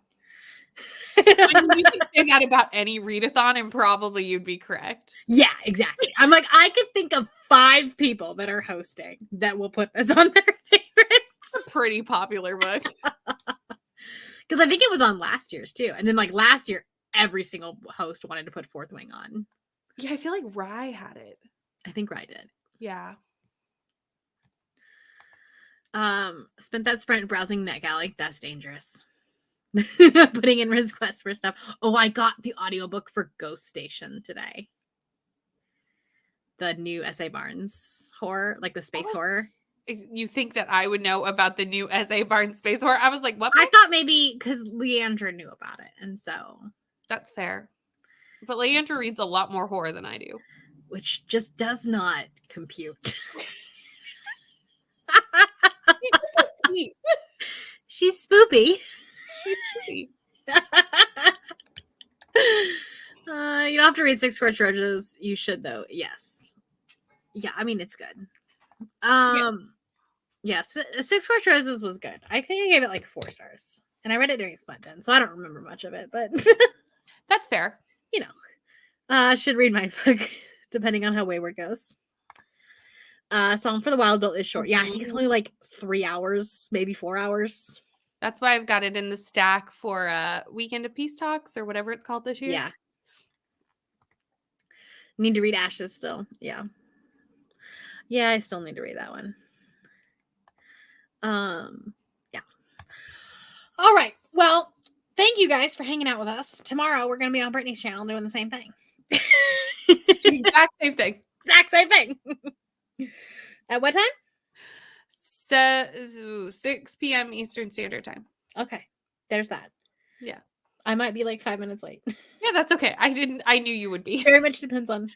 I mean, you can say that about any readathon and probably you'd be correct. Yeah, exactly. I'm like, I could think of 5 people that are hosting that will put this on their favorites. It's a pretty popular book. Because I think it was on last year's too. And then like last year, every single host wanted to put Fourth Wing on. Yeah, I feel like Rye had it. I think Rye did. Yeah. Spent that sprint browsing NetGalley. That's dangerous. Putting in requests for stuff. Oh, I got the audiobook for Ghost Station today. The new S.A. Barnes horror, like the space horror. You think that I would know about the new S.A. Barnes space horror? I was like, what? I thought maybe because Leandra knew about it, and so that's fair. But Leandra reads a lot more horror than I do, which just does not compute. She's so sweet. She's spoopy. She's sweet. You don't have to read Six Scorched Roses. You should though. Yes. Yeah, I mean it's good. Yes, Six Scorched Roses was good. I think I gave it like 4 stars, and I read it during Split Den, so I don't remember much of it. But that's fair. You know, should read my book depending on how Wayward goes. Song for the Wild Built is short. Yeah, I think it's only like 3 hours, maybe 4 hours. That's why I've got it in the stack for Weekend of Peace Talks or whatever it's called this year. Yeah. Need to read Ashes still. Yeah. Yeah, I still need to read that one. Yeah. All right. Well, thank you guys for hanging out with us. Tomorrow we're going to be on Brittany's channel doing the same thing. Exact same thing. Exact same thing. At what time? 6 p.m. Eastern Standard Time. Okay. There's that. Yeah. I might be like 5 minutes late. Yeah, that's okay. I knew you would be. Very much depends on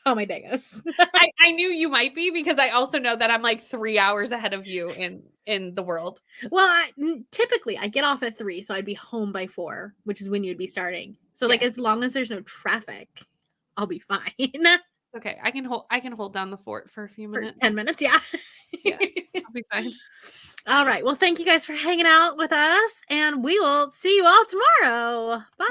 how my day goes. I knew you might be because I also know that I'm like 3 hours ahead of you in the world. Well, typically I get off at 3, so I'd be home by 4, which is when you'd be starting. So like as long as there's no traffic, I'll be fine. Okay, I can hold down the fort for a few minutes. 10 minutes, yeah. Yeah, I'll be fine. All right. Well, thank you guys for hanging out with us, and we will see you all tomorrow. Bye.